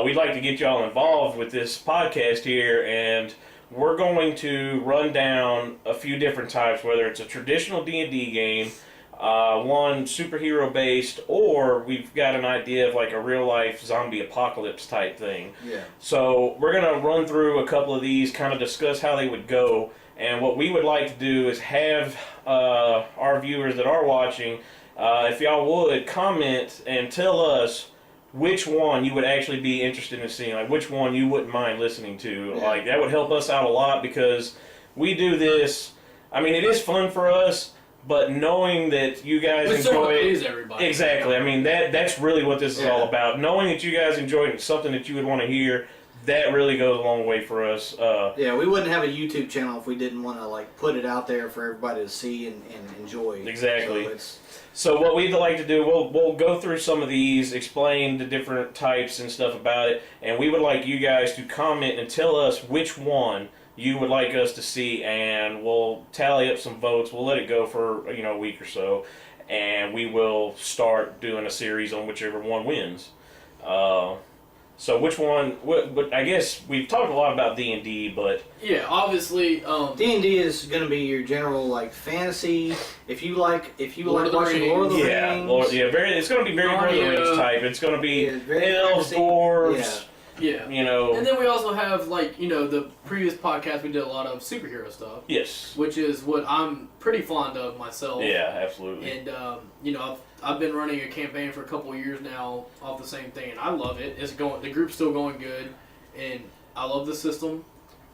we'd like to get y'all involved with this podcast here, and we're going to run down a few different types, whether it's a traditional D&D game, one superhero based, or we've got an idea of like a real life zombie apocalypse type thing. Yeah. So we're gonna run through a couple of these, kind of discuss how they would go, and what we would like to do is have our viewers that are watching, if y'all would comment and tell us which one you would actually be interested in seeing, like which one you wouldn't mind listening to. Yeah. Like that would help us out a lot, because we do this. I mean, it is fun for us, but knowing that you guys enjoy it, everybody. exactly. I mean, that's really what this is all about. Knowing that you guys enjoy it, something that you would want to hear, that really goes a long way for us. Yeah, we wouldn't have a YouTube channel if we didn't want to like put it out there for everybody to see and enjoy. Exactly. So So what we'd like to do, we'll go through some of these, explain the different types and stuff about it, and we would like you guys to comment and tell us which one you would like us to see, and we'll tally up some votes. We'll let it go for a week or so, and we will start doing a series on whichever one wins. So which one? I guess we've talked a lot about D&D, but yeah, obviously D&D is going to be your general like fantasy. If you like Lord of the watching Rings. Lord of the yeah, Rings, it's going to be very Lord of the Rings type. It's going to be very elves, fantasy. dwarves. yeah. And then we also have like the previous podcast we did a lot of superhero stuff. Yes. Which is what I'm pretty fond of myself. Yeah, absolutely. And I've been running a campaign for a couple of years now off the same thing, and I love it. It's going. The group's still going good, and I love the system,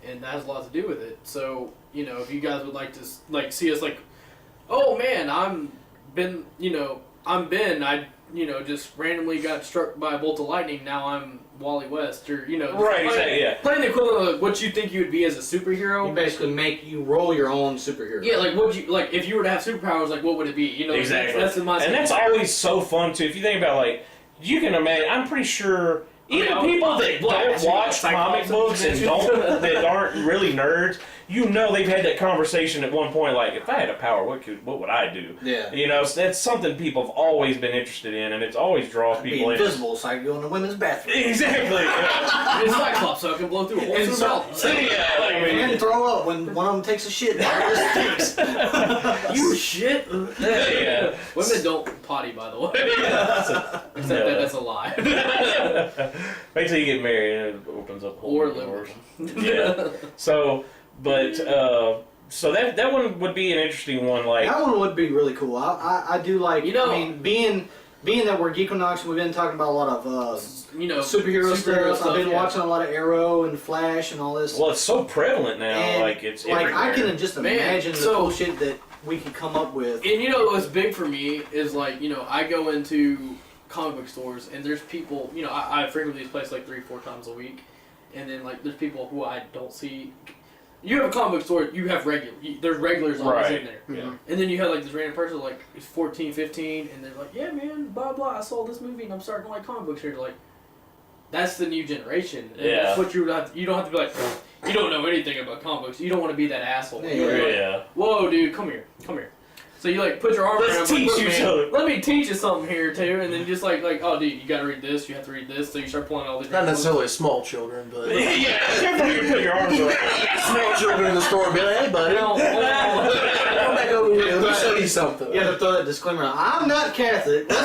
and that has a lot to do with it. So if you guys would like to see us oh man, I'm Ben. I just randomly got struck by a bolt of lightning. Now I'm Wally West, or right, exactly, playing the equivalent of what you think you would be as a superhero. You basically you roll your own superhero. Yeah, if you were to have superpowers, what would it be? Exactly. That's in my and that's always so fun too. If you think about you can imagine. I'm pretty sure even people that don't watch comic books and that aren't really nerds, they've had that conversation at one point. Like, if I had a power, what would I do? Yeah. So that's something people have always been interested in, and it's always draws people in. Be invisible, so I can go in the women's bathroom. Exactly. It's Cyclops, so I can blow through a hole in the mouth. And throw up when one of them takes a shit. It stinks. You shit. Yeah. Women don't potty, by the way. That's a lie. Wait till you get married and it opens up whole Or new live doors. with Yeah. So that one would be an interesting one. Like that one would be really cool. I do like. I mean, being that we're Geekquinox, we've been talking about a lot of superhero stuff. I've been watching a lot of Arrow and Flash and all this. Well, it's so prevalent now. And it's like everywhere. I can just imagine the cool shit that we could come up with. And what's big for me is I go into comic book stores and there's people. I frequently these places 3-4 times a week, and then there's people who I don't see. You have a comic book store, you have there's regulars always in there. Yeah. And then you have this random person it's 14, 15, and they're like, yeah man, blah blah, I saw this movie and I'm starting to like comic books here. That's the new generation. And that's what you don't have to be you don't know anything about comic books. You don't want to be that asshole. Yeah. Whoa dude, come here. So you put your arm around teach you something. Let me teach you something here too, and then just oh dude, you gotta read this, you have to read this, so you start pulling all these. Not necessarily small children, but Yeah, careful you put your arms around. small children in the store be like, hey buddy, come back over here, let me show you something. You have to throw that disclaimer out. I'm not Catholic. Look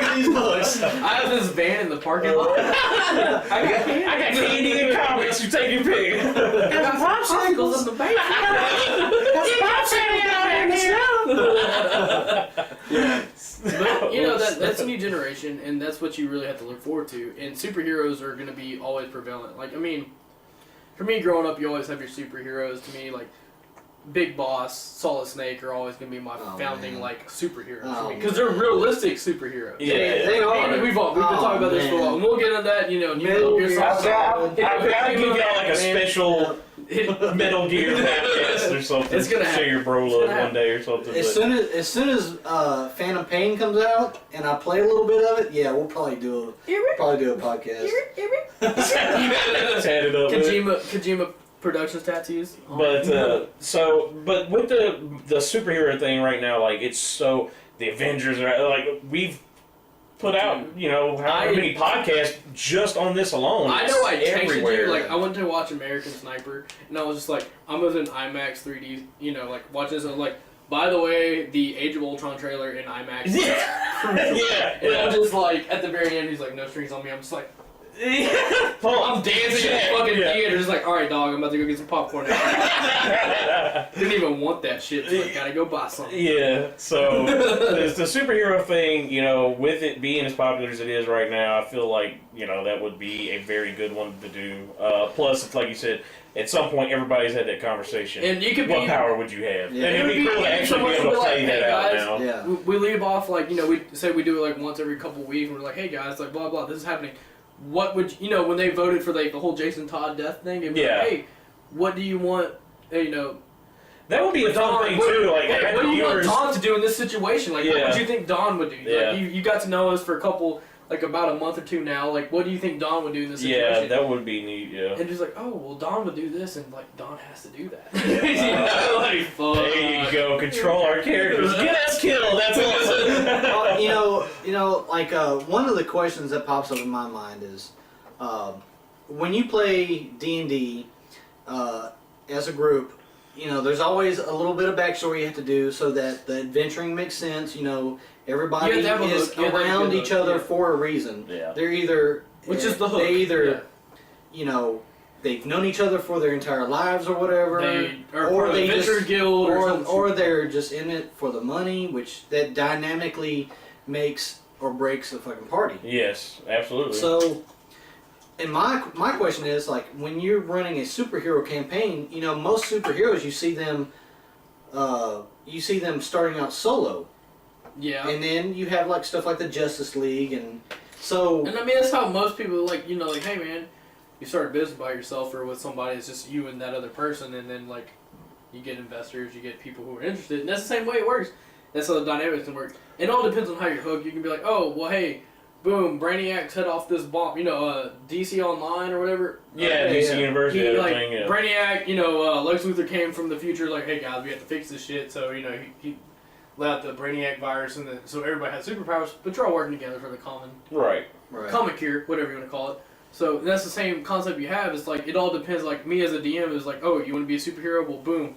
at these books. I have this van in the parking lot. I got candy and comics. You take your pick. got popsicles in the basement. But that's a new generation, and that's what you really have to look forward to. And superheroes are going to be always prevalent. For me, growing up, you always have your superheroes. To me, Big Boss, Solid Snake are always going to be my founding superheroes because they're realistic superheroes. Yeah, they are. We've been talking about this for a while, and we'll get into that. Metal Gear Solid. I'll give y'all a special Metal Gear podcast or something. It's gonna Share happen. your bro love one day or something. As soon as Phantom Pain comes out and I play a little bit of it, yeah, we'll probably do a podcast. Tat it up. Kojima Productions tattoos. But with the superhero thing right now, it's so the Avengers are we've put out how many podcasts just on this alone. I know I texted everywhere. you I went to watch American Sniper and I was just I was in IMAX 3D watching this and by the way, the Age of Ultron trailer in IMAX. Yeah. And I'm just like, at the very end, he's like, no strings on me. I'm just like, I'm dancing in the fucking theater, just like, alright, dog, I'm about to go get some popcorn now. Didn't even want that shit, so I gotta go buy something. Yeah, so the superhero thing, you know, with it being as popular as it is right now, I feel like, you know, that would be a very good one to do. Plus, it's like you said, at some point everybody's had that conversation. And you could what power would you have? Yeah. And it'd be cool to actually be able to play that out now. Yeah. We leave off, like, you know, we say we do it like once every couple of weeks, and we're like, hey guys, like, blah, blah, this is happening. What would you know when they voted for like the whole Jason Todd death thing? It'd be like, hey, what do you want? You know, that would be a fun thing too. Like, what do you want Don to do in this situation? Like, what would you think Don would do? Yeah. Like, you got to know us for a couple, like about a month or two now. Like, what do you think Don would do in this situation? Yeah, that would be neat. Yeah. And just like, oh, well, Don would do this, and like Don has to do that. You know, like, fuck. There you go. Control our characters. Get us killed. That's awesome. Well, you know, like one of the questions that pops up in my mind is, when you play D&D as a group, you know, there's always a little bit of backstory you have to do so that the adventuring makes sense. You know, everybody is around each other for a reason. Yeah. They're either, which is the hook. They either, you know, they've known each other for their entire lives or whatever, or they adventure guild, or they're just in it for the money, which that dynamically makes or breaks a fucking party. Yes, absolutely. So. And my question is, like, when you're running a superhero campaign, you know, most superheroes you see them starting out solo. Yeah. And then you have like stuff like the Justice League, and so. And I mean, that's how most people, like, you know, like, hey man, you start a business by yourself or with somebody. It's just you and that other person, and then like, you get investors, you get people who are interested, and that's the same way it works. That's how the dynamics can work. It all depends on how you're hooked. You can be like, oh, well, hey. Boom! Brainiac set off this bomb. You know, DC Online or whatever. Yeah, DC Universe. Brainiac. You know, Lex Luthor came from the future. Like, hey guys, we have to fix this shit. So you know, he let out the Brainiac virus, and so everybody has superpowers. But you're all working together for the common comic here, whatever you want to call it. So that's the same concept you have. It's like it all depends. Like me as a DM is like, oh, you want to be a superhero? Well, boom.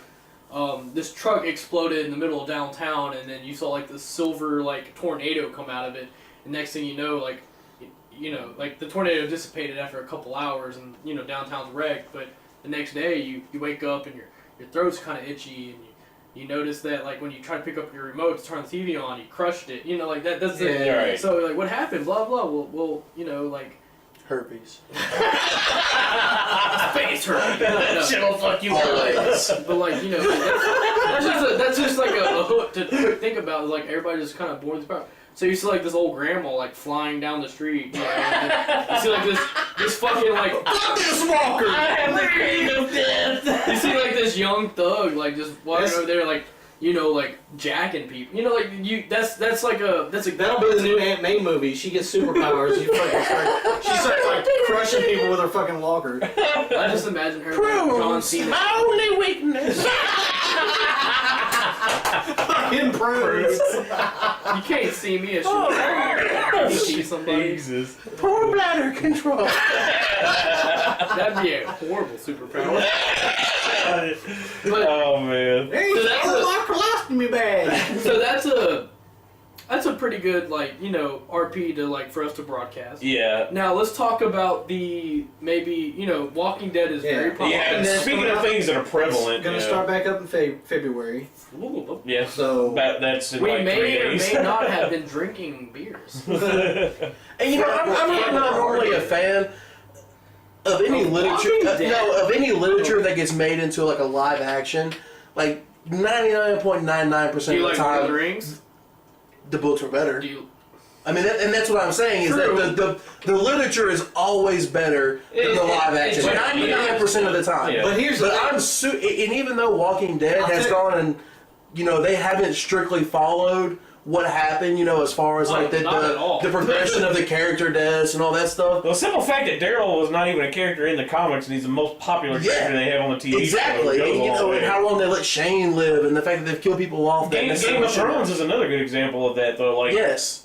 This truck exploded in the middle of downtown, and then you saw like this silver like tornado come out of it. And next thing you know, like the tornado dissipated after a couple hours, and you know downtown's wrecked. But the next day, you wake up and your throat's kind of itchy, and you notice that like when you try to pick up your remote to turn the TV on, you crushed it. You know, like that. That's it. Right. So like, what happened? Blah blah. Well, you know, like herpes. Face herpes. Shit'll fuck you always. But like, you know, that's just like a hook to think about. Like everybody just kind of born with power. So you see like this old grandma like flying down the street, you know, and you see like this fucking like fuck this walker. I have the cream of death. You see like this young thug like just walking over there like, you know, like jacking people. You know, like that's that'll be the new Aunt May movie. She gets superpowers. She starts like crushing people with her fucking walker. I just imagine her like John Cena. My only weakness. Fucking prunes. You can't see me as you see somebody. Jesus. Poor bladder control. That'd be a horrible superpower. But, oh man. Hey, so that's my colostomy bag. So that's a pretty good like, you know, RP to like for us to broadcast. Yeah. Now let's talk about the maybe, you know, Walking Dead is very popular. Yeah. Speaking of things that are prevalent, It's gonna start back up in February. Yeah. So that's in we like 3 may or days. may not have been drinking beers. And you know, I'm really not normally a fan of any literature. Of any literature that gets made into like a live action. Like 99.99% of the like time, Lord of the Rings? the books were better. Do you? I mean, and that's what I'm saying is that the literature is always better than the live action. 99% of the time. Yeah. But and even though Walking Dead has gone and, you know, they haven't strictly followed what happened, you know, as far as like the progression of the character deaths and all that stuff. The simple fact that Daryl was not even a character in the comics and he's the most popular character they have on the TV exactly. show. And, you know, and how long they let Shane live, and the fact that they've killed people off. Game of Thrones is another good example of that, though. Like,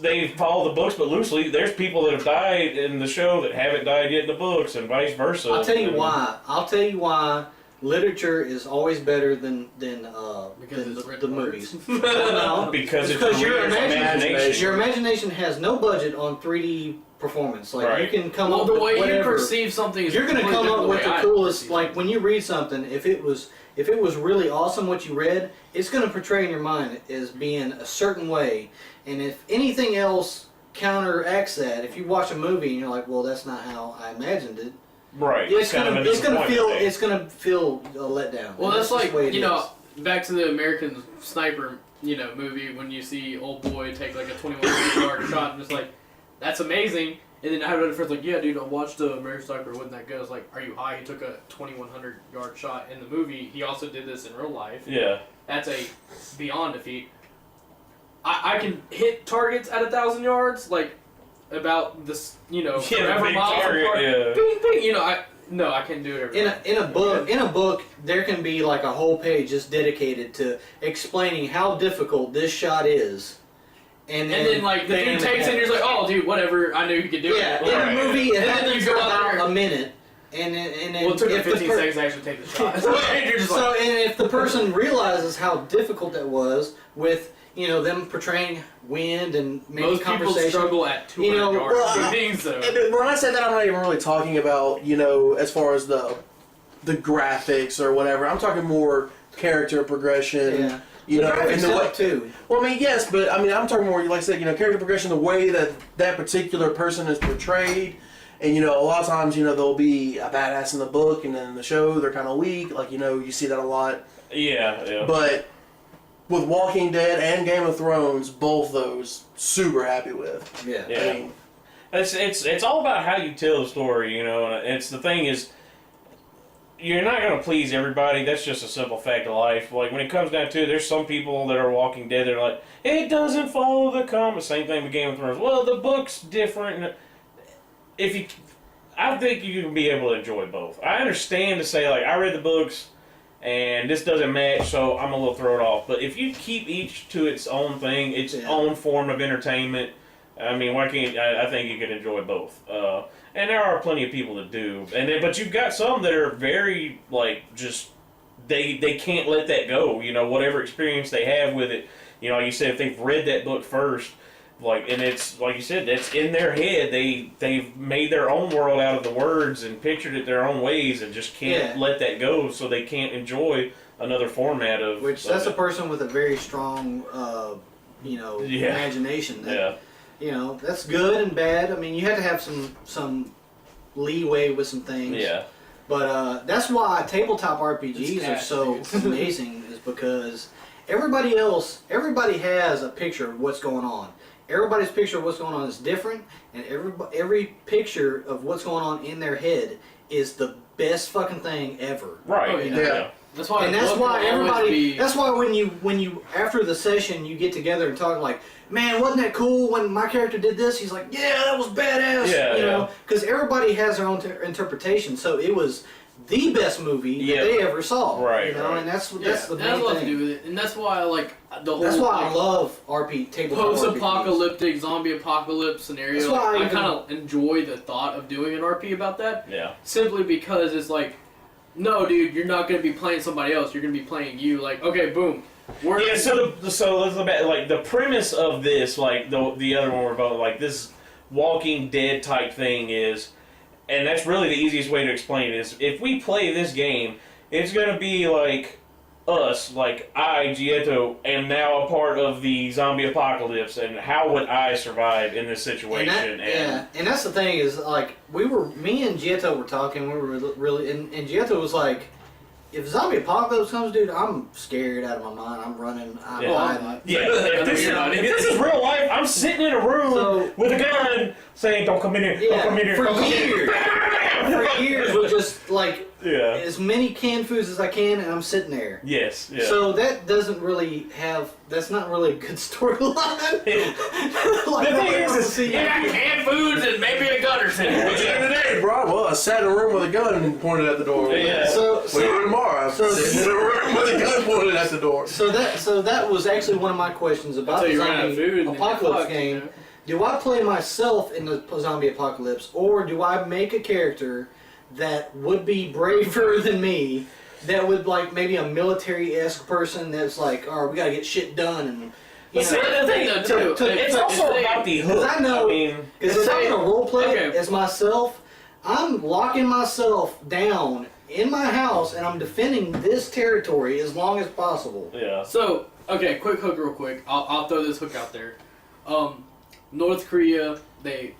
they follow the books, but loosely. There's people that have died in the show that haven't died yet in the books, and vice versa. I'll tell you why. literature is always better than Because it's the written movies. words. Well, no, Because it's it's your reader's imagination. Your imagination has no budget on 3D performance. Like Right. you can come Well, up the with way whatever. you perceive something is You're going to come up with the way I coolest. perceive Like something. when you read something, if it was really awesome what you read, it's going to portray in your mind as being a certain way. And if anything else counteracts that, if you watch a movie and you're like, well, that's not how I imagined it. Right. It's kind of gonna a it's gonna feel disappointment. it's gonna feel a letdown. Well, And that's just like, the way it you know, is. back to the American Sniper, movie when you see old boy take like a 21-yard shot and just like, that's amazing. And then I had another friend's like, yeah, dude, I watched the American Sniper. Wasn't that good? I was like, are you high? He took a 2,100-yard shot in the movie. He also did this in real life. Yeah. That's a beyond defeat. I can hit targets at 1,000 yards, like about this, forever big miles target, apart. yeah. Bing, bing. I can't do it every time. In a book, there can be like a whole page just dedicated to explaining how difficult this shot is. And then like the dude takes it and you're just like, oh dude, whatever, I knew you could do yeah, it. in a movie it And then happens you for go out about there. a minute, and then Well, it took him if the 15 seconds to actually take the shot. And you're just so like, and if the person realizes how difficult that was with them portraying wind and maybe most people conversation. struggle at 200 know, yards. well, Being so. And when I say that, I'm not even really talking about, as far as the graphics or whatever. I'm talking more character progression. Yeah. You know, graphics and the way, help too. well, I mean, yes, but I mean, I'm talking more, like I said, character progression, the way that particular person is portrayed. And, a lot of times, they'll be a badass in the book, and then in the show, they're kind of weak. Like, you see that a lot. Yeah. But with Walking Dead and Game of Thrones, both those, super happy with. Yeah. Yeah. I mean, It's all about how you tell the story, and it's the thing is, you're not going to please everybody. That's just a simple fact of life. Like, when it comes down to it, there's some people that are Walking Dead, they're like, it doesn't follow the comics. Same thing with Game of Thrones. Well, the book's different. I think you can be able to enjoy both. I understand to say, like, I read the books, and this doesn't match, so I'm a little thrown off. But if you keep each to its own thing, its own form of entertainment, I mean, why can't I think you can enjoy both. And there are plenty of people that do. But you've got some that are very, like, just, they can't let that go. Whatever experience they have with it. Like you said, if they've read that book first, and it's, like you said, that's in their head. They've made their own world out of the words and pictured it their own ways and just can't let that go, so they can't enjoy another format of... Which, that's a person with a very strong, imagination. That, that's good and bad. I mean, you have to have some leeway with some things. Yeah. But that's why tabletop RPGs are so amazing, is because everybody has a picture of what's going on. Everybody's picture of what's going on is different, and every picture of what's going on in their head is the best fucking thing ever. Right. Oh, yeah. That's why. And that's why everybody. That's why when you after the session you get together and talk like, man, wasn't that cool when my character did this? He's like, yeah, that was badass. Yeah, because everybody has their own interpretation. So it was the best movie that they ever saw. Right. Right. And that's the main has a lot to thing. do with it, and that's why I like the whole. That's why I love tabletop post-apocalyptic zombie apocalypse scenario. That's why I kind of enjoy the thought of doing an RP about that. Yeah. Simply because it's like, no, dude, you're not going to be playing somebody else. You're going to be playing you. Like, okay, boom. So let's look at, like, the premise of this, like the other one we're about, like this Walking Dead type thing is, and that's really the easiest way to explain it, is if we play this game, it's going to be like us, like I, Gieto, am now a part of the zombie apocalypse, and how would I survive in this situation? And that's the thing is, like, me and Gieto were talking, we were really, and Gieto was like, if zombie apocalypse comes, dude, I'm scared out of my mind. I'm running. I'm hiding. If this is real life, I'm sitting in a room with a gun saying, don't come in here, don't come in here. For years, with just, like, as many canned foods as I can, and I'm sitting there. Yes. So that doesn't really that's not really a good storyline. Like, the thing is, you got canned foods and maybe a gun or something. What's the end of the day, bro? Well, I sat in a room with a gun and pointed at the door. Yeah. So tomorrow, I'm sitting in a room with a gun pointed at the door. So that was actually one of my questions about the zombie apocalypse game. Do I play myself in the zombie apocalypse, or do I make a character that would be braver than me that would like maybe a military-esque person that's like, all right, we gotta get shit done, and you See, the thing though too, It's also about the hook. I know, because if I'm gonna role play Okay. as myself, I'm locking myself down in my house and I'm defending this territory as long as possible. Yeah. So, okay, quick hook real quick. I'll throw this hook out there. North Korea, they...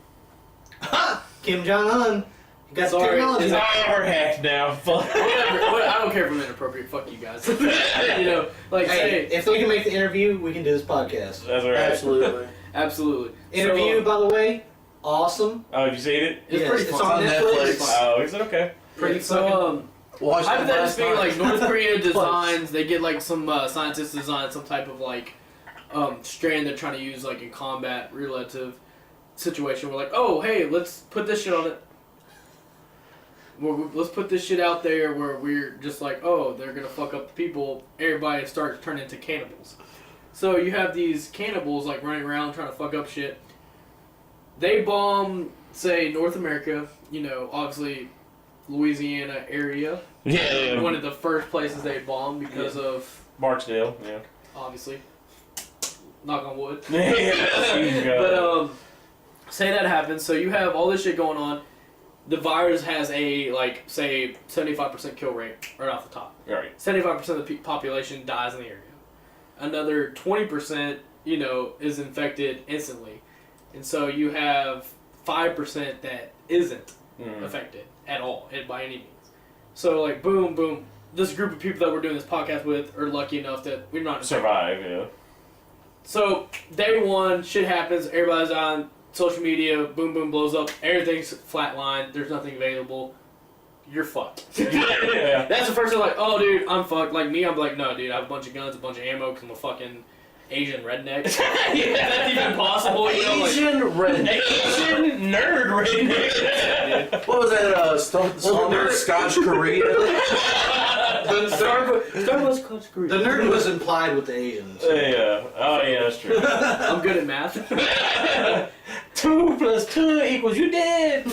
Kim Jong-un, you got the Sorry, technology. It's our hack now. Fuck. Whatever, I don't care if I'm inappropriate. Fuck you guys. You know, like, Hey, if they can make the interview, we can do this podcast. That's alright. Absolutely. absolutely. Interview, So, by the way, awesome. Oh, have you seen it? it's Yes, pretty it's fun. on Netflix. Oh, is it okay? Pretty So, Watched it hypothetically last speaking, night. like North Korea designs, they get like some scientists design some type of like strand they're trying to use like in combat relative situation. We're like, oh hey, let's put this shit on it. Let's put this shit out there where we're just like, oh, they're gonna fuck up the people. Everybody starts turning into cannibals. So you have these cannibals like running around trying to fuck up shit. They bomb, say, North America. You know, obviously. Louisiana area. Yeah. One of the first places they bombed because of, Barksdale, yeah. obviously, knock on wood. Yeah. But say that happens, so you have all this shit going on. The virus has a like say 75% kill rate right off the top. Right. 75% of the population dies in the area. Another 20%, you know, is infected instantly, and so you have 5% that isn't affected at all, by any means. So like boom, boom. This group of people that we're doing this podcast with are lucky enough that we're not infected. Survive, yeah. So day one, shit happens. Everybody's on social media. Boom, boom, blows up. Everything's flatlined. There's nothing available. You're fucked. Yeah. That's the first thing. Like, oh, dude, I'm fucked. Like me, I'm like, no, dude, I have a bunch of guns, a bunch of ammo, because I'm a fucking Asian redneck. Is that even possible? You know, like, Asian redneck. Asian nerd redneck. What was that? Stomp Scotch Korea. Starbucks Coach Korea. The nerd was implied with the Asians. Yeah. Oh, yeah, that's true. I'm good at math. 2 + 2 = you dead.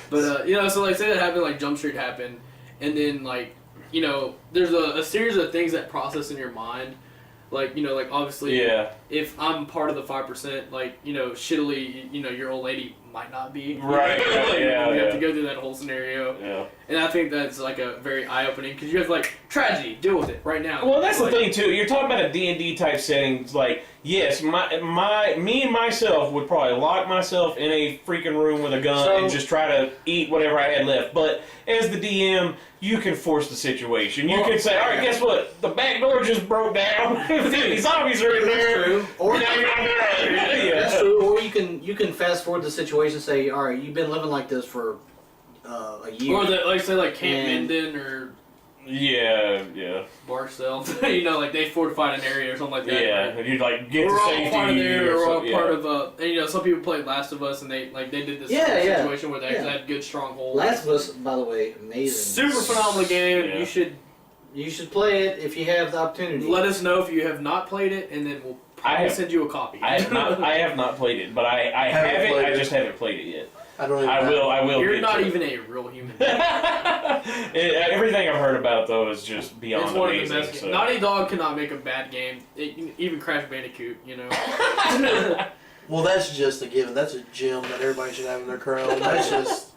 But you know, so like say that happened, like Jump Street happened, and then like, you know, there's a series of things that process in your mind. Like, you know, like obviously, Yeah. if I'm part of the 5%, like, you know, shittily, you know, your old lady might not be. Right, Like, yeah, we yeah. have to go through that whole scenario. Yeah. And I think that's like a very eye-opening, because you have like tragedy, deal with it right now. Well, that's like, the thing too. You're talking about a D&D type setting. Like, yes, me and myself would probably lock myself in a freaking room with a gun and just try to eat whatever I had left. But as the DM, you can force the situation. You can say, all right, guess what? The back door just broke down. These zombies are in there. True. Or Now you're in there. that's Yeah. true. Or you can fast forward the situation and say, all right, you've been living like this for a year. Or the, like say like Camp And- Minden or Yeah, yeah. Barcel, you know, like they fortified an area or something like that. Yeah, right? and you like get We're to all safety. part of there. or We're all something, part yeah. of and you know, some people played Last of Us, and they did this Yeah, yeah. situation where they actually Yeah. had good strongholds. Last of Us, by the way, amazing. Super phenomenal game. Yeah. You should You should play it if you have the opportunity. let us know if you have not played it, and then we'll probably have- send you a copy. I have not played it, but I have Haven't it. played I it. just haven't played it yet. I don't even. I will. You're get not to it. even a real human being. Everything I've heard about though is just beyond It's one of the amazing. best. So. Naughty Dog cannot make a bad game. Even Crash Bandicoot, you know. Well, that's just a given. That's a gem that everybody should have in their crown. That's just.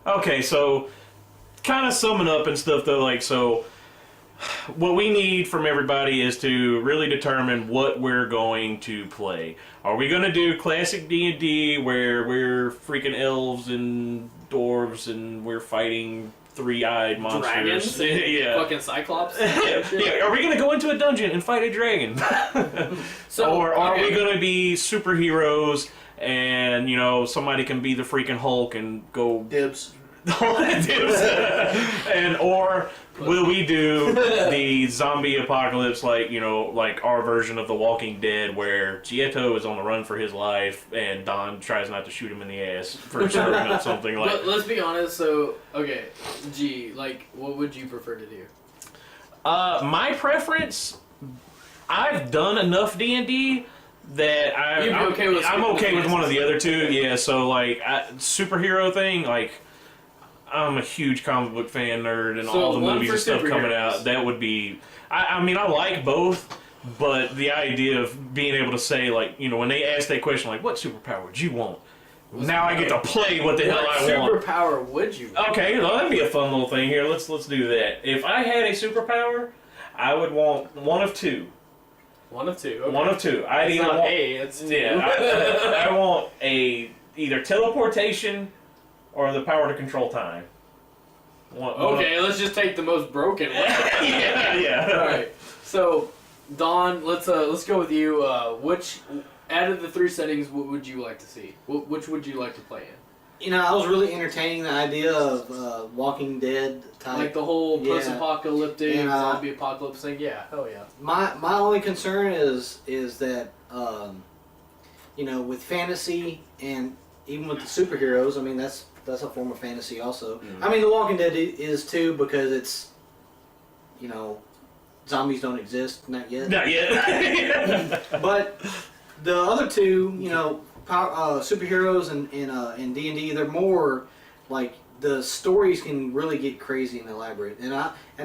Okay, so kind of summing up and stuff though, like so. What we need from everybody is to really determine what we're going to play. Are we going to do classic D&D where we're freaking elves and dwarves and we're fighting three-eyed monsters? Dragons? Yeah. Fucking Cyclops. Yeah. Are we going to go into a dungeon and fight a dragon? So, or are okay. we going to be superheroes and, you know, somebody can be the freaking Hulk and go... Dibs. and or will we do the zombie apocalypse like, you know, like our version of The Walking Dead where Gieto is on the run for his life and Don tries not to shoot him in the ass for serving up something like... But let's be honest, so, okay, G, like, what would you prefer to do? My preference, I've done enough D&D that I'm okay with one of the other two. Yeah, so like superhero thing, like I'm a huge comic book fan nerd, and So all the one movies for and stuff coming superheroes. out, that would be. I mean, I like both, but the idea of being able to say, like, you know, when they ask that question, like, what superpower would you want? Now I get to play what the hell I want. What superpower would you? Okay, well, that'd be a fun little thing here. Let's do that. If I had a superpower, I would want one of two. One of two. Okay. One of two. I'd It's either not want, A, it's two. yeah, I want either teleportation or the power to control time. Okay, let's just take the most broken one. yeah. All right. So, Don, let's go with you. Which out of the three settings, what would you like to see? Which would you like to play in? You know, I was really entertaining the idea of Walking Dead type. Like the whole Yeah. post-apocalyptic And, zombie apocalypse thing. Yeah, hell yeah. My only concern is that you know, with fantasy and even with the superheroes, I mean that's a form of fantasy also. I mean, The Walking Dead is too, because it's, you know, zombies don't exist, not yet. Not yet. But the other two, you know, superheroes and D&D, they're more like the stories can really get crazy and elaborate. And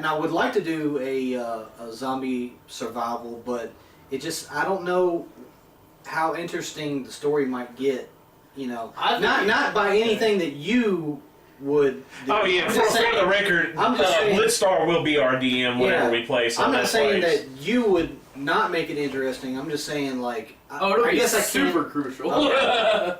I would like to do a zombie survival, but it just, I don't know how interesting the story might get. You know, not by anything that you would do. Oh yeah, I'm for just saying- the record, I'm just saying- Blitzstar will be our DM whenever Yeah. we play. I'm not saying place. that you would not make it interesting. I'm just saying, like, It'll I be guess I super can't. crucial. Okay.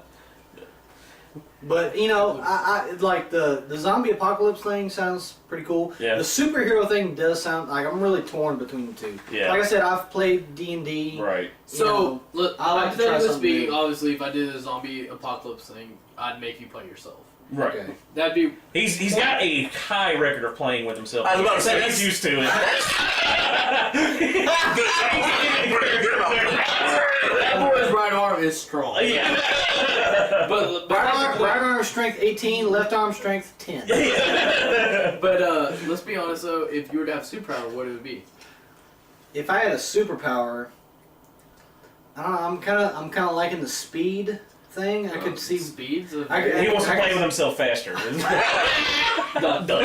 But you know, I like the zombie apocalypse thing sounds pretty cool. Yeah. The superhero thing does sound like I'm really torn between the two. Yeah. Like I said, I've played D&D. Right. So, look, I like to try hypothetically something speaking, new. obviously, if I did the zombie apocalypse thing, I'd make you play yourself. Right. Okay. That'd be He's got a high record of playing with himself. I was about to say, so that's- he's used to it. that boy's right arm is strong. Yeah. But Right arm strength 18, left arm strength 10. let's be honest though, if you were to have superpower, what would it be? If I had a superpower, I don't know. I'm kind of liking the speed thing. I could see. speeds of. He wants to play with himself faster. Done. Done.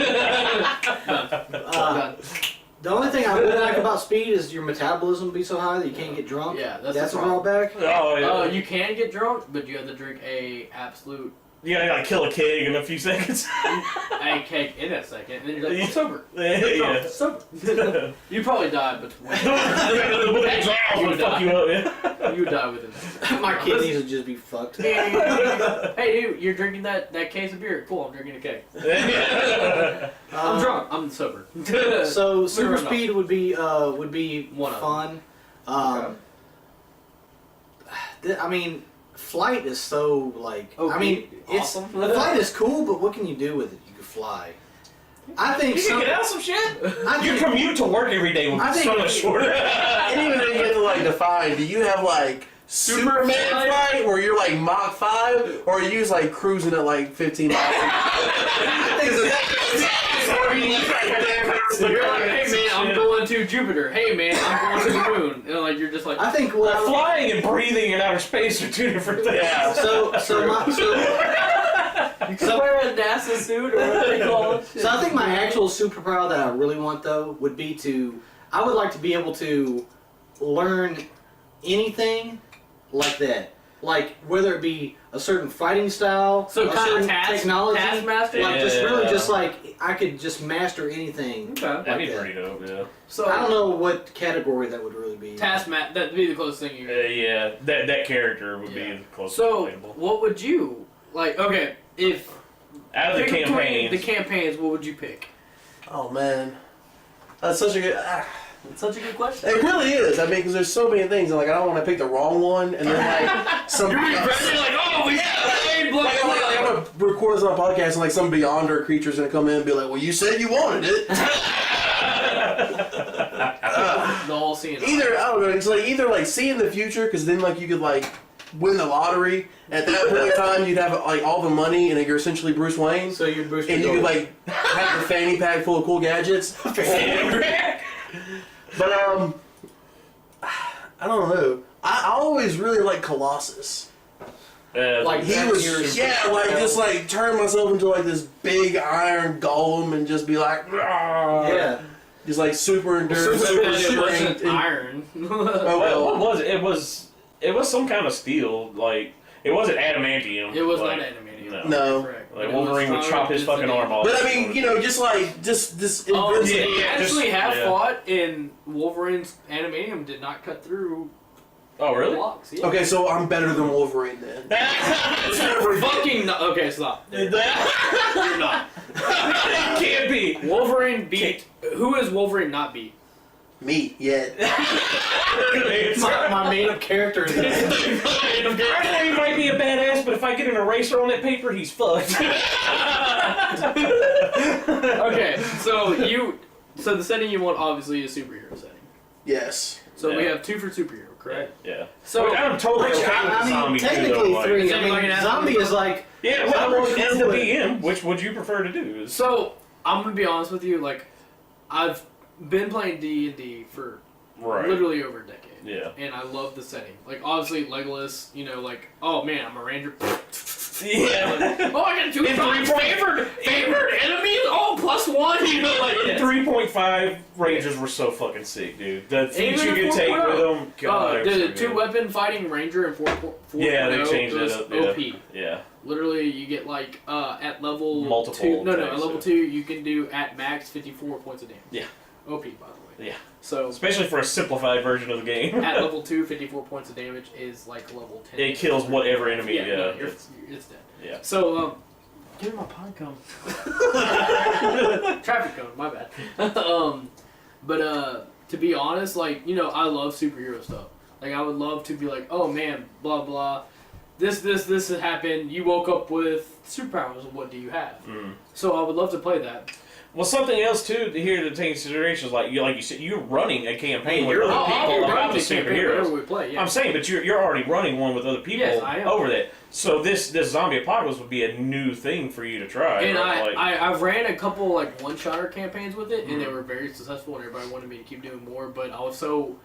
The only thing I would like about speed is your metabolism be so high that you can't get drunk. Yeah, that's a the problem. drawback. Oh yeah. You can get drunk, but you have to drink a absolute You gotta like kill a keg in a few seconds. a cake in a second, and then you're like, I'm sober. Yeah. Sober. You probably die between. The would fuck you up, yeah. You would die within that. My kidneys would just be fucked. Hey, dude, you're drinking that case of beer. Cool, I'm drinking a cake. I'm drunk. I'm sober. So super enough. speed would be One of fun. I mean, flight is so like. I mean, it's awesome. flight is cool, but what can you do with it? You can fly. I think You can get out some shit. I Your think, commute to work every day would I be think- so much shorter. And even then you have to like define, do you have like Superman flight? flight where you're like Mach 5 or are you like cruising at like 15 miles? You're like, hey man, I'm going to Jupiter. Hey man, I'm going to the moon. And like you're just like, I think what I would- Flying and breathing in outer space are two different things. Yeah. so you can wear a NASA suit or whatever they call it. So I think my actual superpower that I really want though would be I would like to be able to learn anything like that. Like whether it be a certain fighting style, So a kind certain of technology, taskmaster. like just really Yeah. just like I could just master anything. Okay. That'd be like that. pretty dope, yeah. So I don't know what category that would really be. taskmaster. That'd be the closest thing you. Yeah, that character would Yeah. be the closest So relatable. what would you like? Okay, if Out of the pick between campaigns, the campaigns, what would you pick? Oh man, that's such a good. It's such a good question. It really is. I mean, because there's so many things, and like I don't want to pick the wrong one, and then like some. You're like, oh, we got Like, I'm gonna record this on a podcast, and like some Beyonder creature's gonna come in and be like, "Well, you said you wanted it." the all seeing. Either I don't know. It's like either like seeing the future, because then like you could like win the lottery. At that point in time, you'd have like all the money, and then you're essentially Bruce Wayne. So you're Bruce. And you Wayne. could like have your fanny pack full of cool gadgets. But I don't know. I always really like Colossus. Like He was, just like turn myself into like this big iron golem and just be like, "Rah." Yeah. Just like super endurance, super It strength. wasn't and- iron. Oh, Well, what was it? It was some kind of steel. Like it wasn't adamantium. It was like, not animated. No. Correct. Like It was Wolverine would stronger chop his than fucking the- arm off. But I mean, just like this Oh, invincible. yeah, yeah, actually just- have yeah. fought in Wolverine's animanium did not cut through Oh really? blocks. Yeah. Okay, so I'm better than Wolverine then. Fucking no. Okay, stop. You're not. It can't be. Wolverine beat. Who has Wolverine not beat? Me, yet. My made up character. Wolverine might be a badass, but if I get an eraser on that paper, he's fucked. Okay, so the setting you want obviously is superhero setting. Yes. So we Yeah. have 2 for superhero, correct? Yeah. So Which I'm totally okay with I mean, zombie too, technically though. Like, 3. Is I anybody mean, gonna zombie ask is like. yeah, well, Zombie in the would- BM, which would you prefer to do? So I'm gonna be honest with you. Like, I've been playing D&D for Right. literally over a decade. Yeah. And I love the setting. Like, obviously, Legolas, like, oh man, I'm a ranger. Yeah. Oh, I got 2 favored enemies. Oh, +1. Like 3.5 Rangers were so fucking sick, dude. The things Even you if could take 4.0. with them. God, the so good. 2-weapon fighting ranger and 4.0. Yeah, they changed it up. OP. Yeah. Literally, you get like at level Multiple 2. No, at attacks, level yeah. 2, you can do at max 54 points of damage. Yeah. OP, by the way. Yeah. So Especially for a simplified version of the game. at level 2, 54 points of damage is like level 10. It kills whatever enemy. Yeah. no, It's- it's dead. yeah. So give me my pine cone. Traffic cone, my bad. But to be honest, like, I love superhero stuff. Like, I would love to be like, oh man, blah blah, this has happened. You woke up with superpowers. What do you have? Mm. So I would love to play that. Well, something else too to take into consideration is like you said, you're running a campaign with You're- other people about the whenever superheroes. we play. Yeah. I'm saying, but you're already running one with other people Yes, I am. over that. So this zombie apocalypse would be a new thing for you to try. And right? I've ran a couple like one-shotter campaigns with it, and they were very successful, and everybody wanted me to keep doing more. But I was so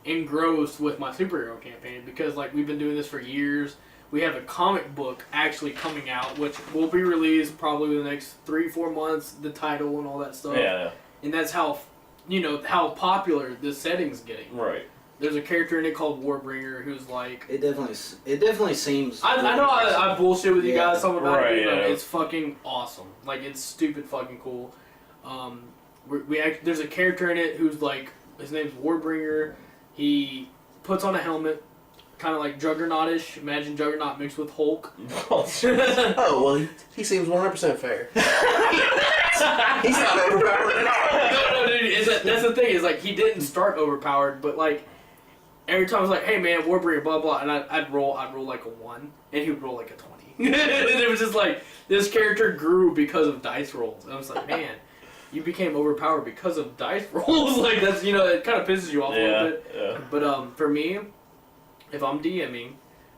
engrossed with my superhero campaign because like we've been doing this for years. We have a comic book actually coming out, which will be released probably in the next 3-4 months. The title and all that stuff. Yeah. And that's how how popular this setting's getting. Right. There's a character in it called Warbringer who's like. It definitely seems. I know I bullshit with you Yeah. guys something about Right, it, but yeah. it's fucking awesome. Like, it's stupid fucking cool. There's a character in it who's like, his name's Warbringer. He puts on a helmet, kind of like Juggernaut-ish. Imagine Juggernaut mixed with Hulk. Oh, well, he seems 100% fair. He's not overpowered at all. No, dude, that's the thing, is like, he didn't start overpowered, but like, every time I was like, hey man, Warbringer, blah blah, and I'd roll like a 1, and he would roll like a 20. And it was just like, this character grew because of dice rolls. And I was like, man, you became overpowered because of dice rolls. Like, that's, it kind of pisses you off a little bit. Yeah. But for me, if I'm DMing,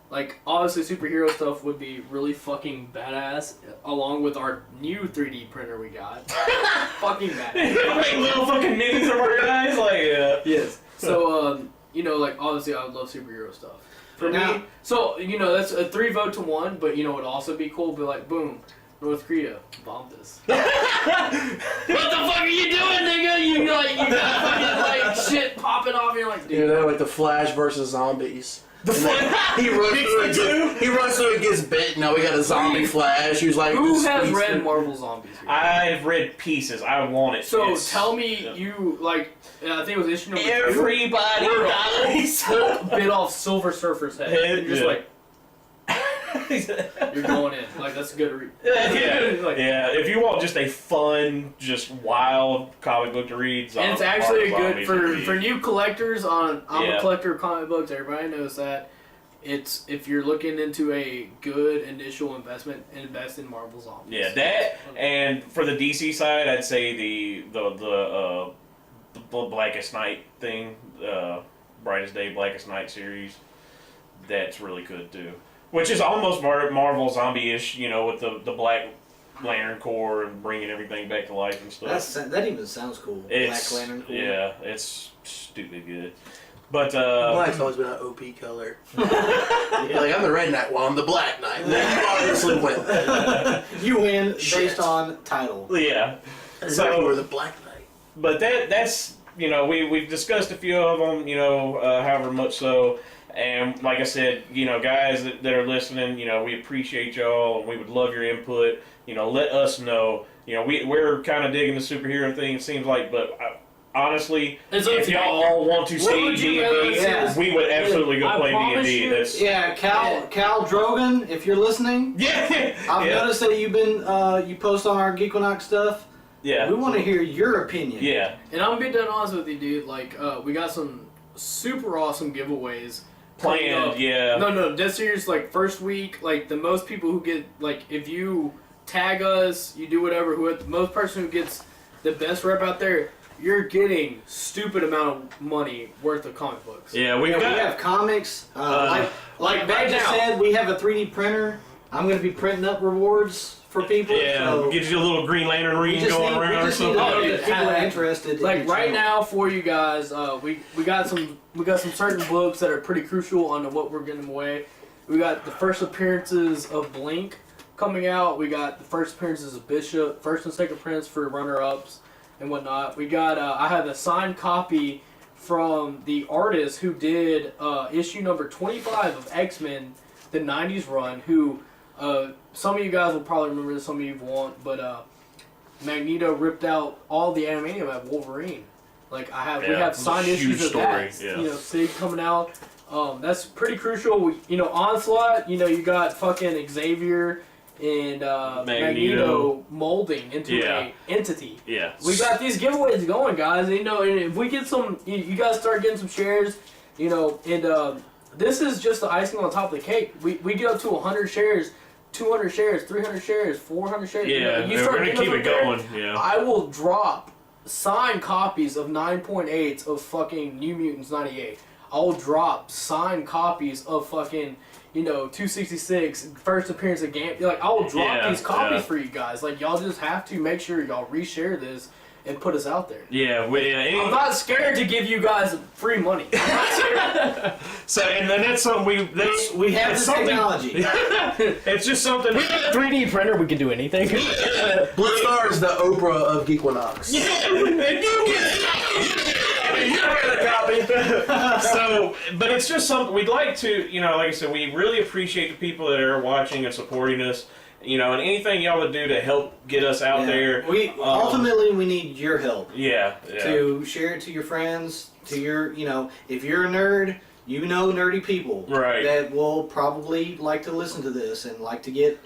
like, obviously superhero stuff would be really fucking badass, along with our new 3D printer we got. Fucking badass. Like little fucking minis of our guys, like Yes. So, like, obviously I would love superhero stuff. For Now- me, so, that's a 3 vote to 1, but, it'd also be cool, be like, boom, North Korea, bomb this. What the fuck are you doing, nigga? You got fucking, like, shit popping off, and you're like, You dude. know, like the Flash versus zombies. He runs through and gets bit. Now we got a zombie Flash who's like. Who this has speedster. read Marvel Zombies here? I've read pieces. I want it. So It's- tell me, you like, I think it was issue number 2. Everybody Where dies. Hulk bit off Silver Surfer's head. And just Yeah. like, you're going in. Like, that's a good read. Yeah. Like, Yeah, if you want just a fun, just wild comic book to read, and it's actually Marvel good Zombies for new collectors. I'm Yeah. a collector of comic books. Everybody knows that. It's, if you're looking into a good initial investment, invest in Marvel Zombies. Yeah, that, and for the DC side, I'd say the Blackest Night thing, Brightest Day, Blackest Night series. That's really good too. Which is almost Marvel zombie-ish, with the Black Lantern Corps and bringing everything back to life and stuff. That even sounds cool. It's, Black Lantern Corps. Yeah, it's stupid good. But Black's always been an OP color. Like, I'm the red knight, well, I'm the black knight. Then you obviously win. You win Shit. based on title. yeah. So we're the black knight. But that's we've discussed a few of them, however much so. And like I said, guys that are listening, we appreciate y'all and we would love your input. Let us know. We're kind of digging the superhero thing, it seems like, but honestly, if y'all all want to see D&D, we would absolutely go play D&D. That's Cal Drogan, if you're listening, I've noticed that you've been you post on our Geekquinox stuff. Yeah, we want to hear your opinion. Yeah, and I'm gonna be dead honest with you, dude. Like, we got some super awesome giveaways planned. Yeah. No, this year's like first week. Like the most people who get if you tag us, you do whatever. The most person who gets the best rep out there, you're getting stupid amount of money worth of comic books. Yeah, we have comics. Like Matt just said, we have a 3D printer. I'm going to be printing up rewards for people. Yeah, so gives you a little Green Lantern ring going around or something. People are interested. Like right now for you guys, we got some certain books that are pretty crucial on what we're getting away. We got the first appearances of Blink coming out. We got the first appearances of Bishop, first and second prints for runner-ups and whatnot. We got I have a signed copy from the artist who did issue number 25 of X-Men, the 90s run, who some of you guys will probably remember this, some of you won't, but Magneto ripped out all the animanium at Wolverine. Like we have signed issues of that. Yeah. Sig coming out. That's pretty crucial. Onslaught. You got fucking Xavier and Magneto molding into a entity. Yeah. We got these giveaways going, guys. And if we get some, you guys start getting some shares. And this is just the icing on top of the cake. We get up to 100 shares. 200 shares, 300 shares, 400 shares. Yeah, you start we're going to keep it going. Yeah. I will drop signed copies of 9.8s of fucking New Mutants 98. I will drop signed copies of fucking, 266, first appearance of Gambit. Like, I will drop these copies for you guys. Like, y'all just have to make sure y'all reshare this and put us out there. Yeah, I'm not scared to give you guys free money. I'm not scared. And then that's something we have this technology. It's just something. 3D printer, we can do anything. Blitzstar is the Oprah of Geekquinox. So, but it's just something we'd like to, like I said, we really appreciate the people that are watching and supporting us. And anything y'all would do to help get us out there. Ultimately we need your help. Yeah. To share it to your friends, to your, if you're a nerd, nerdy people that will probably like to listen to this and like to get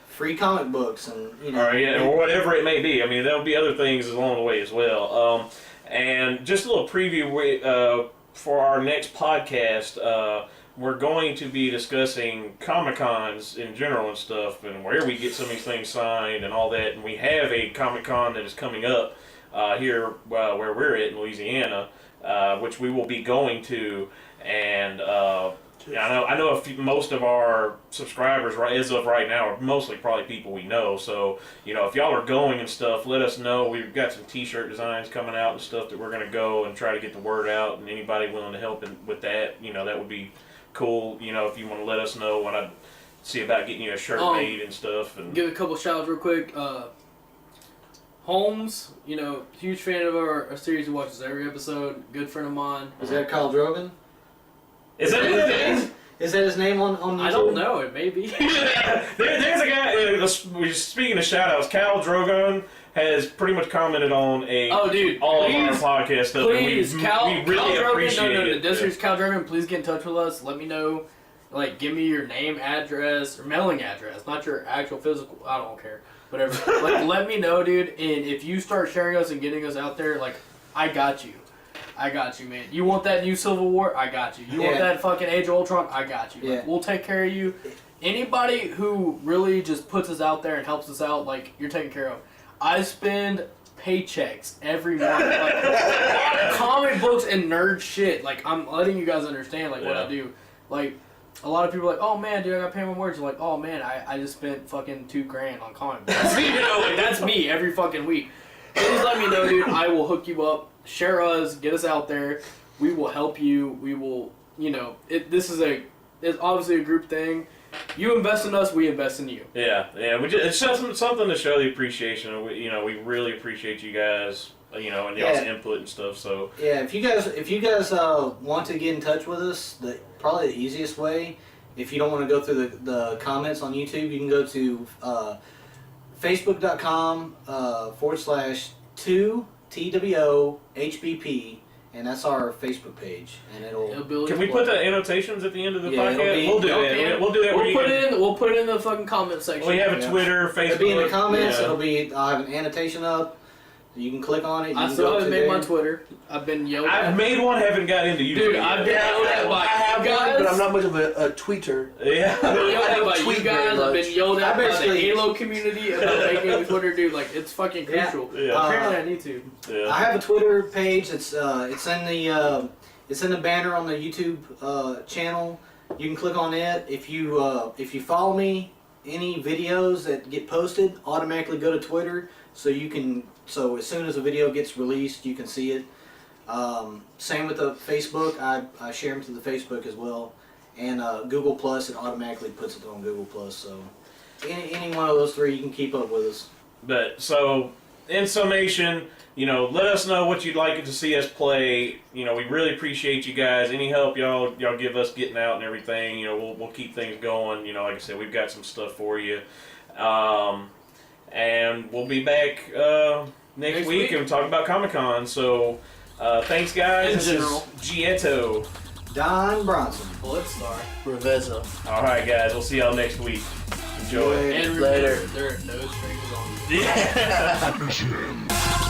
free comic books and or whatever it may be. I mean, there'll be other things along the way as well. And just a little preview for our next podcast. We're going to be discussing Comic-Cons in general and stuff, and where we get some of these things signed and all that. And we have a Comic-Con that is coming up here where we're at in Louisiana, which we will be going to. And I know most of our subscribers, as of right now, are mostly probably people we know. So, if y'all are going and stuff, let us know. We've got some T-shirt designs coming out and stuff that we're going to go and try to get the word out. And anybody willing to help with that, that would be cool. If you want to let us know when I see about getting you a shirt made and stuff. And give a couple shout outs real quick. Holmes, huge fan of our series. He watches every episode. Good friend of mine. Is that Kyle Drogan? Is that his name? Is that his name on YouTube? I don't know. It may be. There's a guy. Speaking of shout outs, Cal Drogon has pretty much commented on all of our podcast stuff. Please, and Cal, we really appreciate it. This is Cal Drogon. Please get in touch with us. Let me know. Like, give me your name, address, or mailing address, not your actual physical. I don't care. Whatever. Let me know, dude. And if you start sharing us and getting us out there, I got you. I got you, man. You want that new Civil War? I got you. You want that fucking Age of Ultron? I got you. Yeah. We'll take care of you. Anybody who really just puts us out there and helps us out, you're taken care of. I spend paychecks every month, on comic books and nerd shit. I'm letting you guys understand, what I do. A lot of people are like, oh man, dude, I gotta pay my mortgage. I'm like, oh man, I just spent fucking $2,000 on comic books. That's me every fucking week. Please let me know, dude. I will hook you up. Share us, get us out there. we will help you. We will, this is it's obviously a group thing. You invest in us, we invest in you. Yeah. It's just something to show the appreciation. We really appreciate you guys. And y'all's input and stuff. So yeah, if you guys want to get in touch with us, probably the easiest way, if you don't want to go through the comments on YouTube, you can go to facebook.com/2TWOHBP, and that's our Facebook page, and it'll. Can we put the annotations at the end of the Yeah, podcast? We'll do that. We'll do that. We'll put it in the fucking comment section. We have a Twitter, Facebook. It'll be in the comments. Yeah. I'll have an annotation up. You can click on it. I still haven't made my Twitter. I've been yelled at. I've made one. Haven't got into YouTube. Dude, I've been yelled at by you guys. But I'm not much of a tweeter. Yeah. I've been yelled at by tweet you guys. very I've been much. yelled at by the basically- Halo community about making a Twitter, dude. Like, it's fucking crucial. Yeah. Apparently, I need to. Yeah. I have a Twitter page. It's in the banner on the YouTube channel. You can click on it. If you follow me, any videos that get posted automatically go to Twitter, so as soon as a video gets released, you can see it. Same with the Facebook. I share them to the Facebook as well, and Google Plus. It automatically puts it on Google Plus. So any one of those three, you can keep up with us. But so, in summation, let us know what you'd like to see us play. We really appreciate you guys. Any help y'all give us getting out and everything, we'll keep things going. Like I said, we've got some stuff for you. And we'll be back next week and talk about Comic-Con. So, thanks, guys. In This general. is Gietto. Don Bronson. Bloodstar. Revezza. All right, guys. We'll see y'all next week. Enjoy. Later. And remember, there are no strings on. Yeah. Action.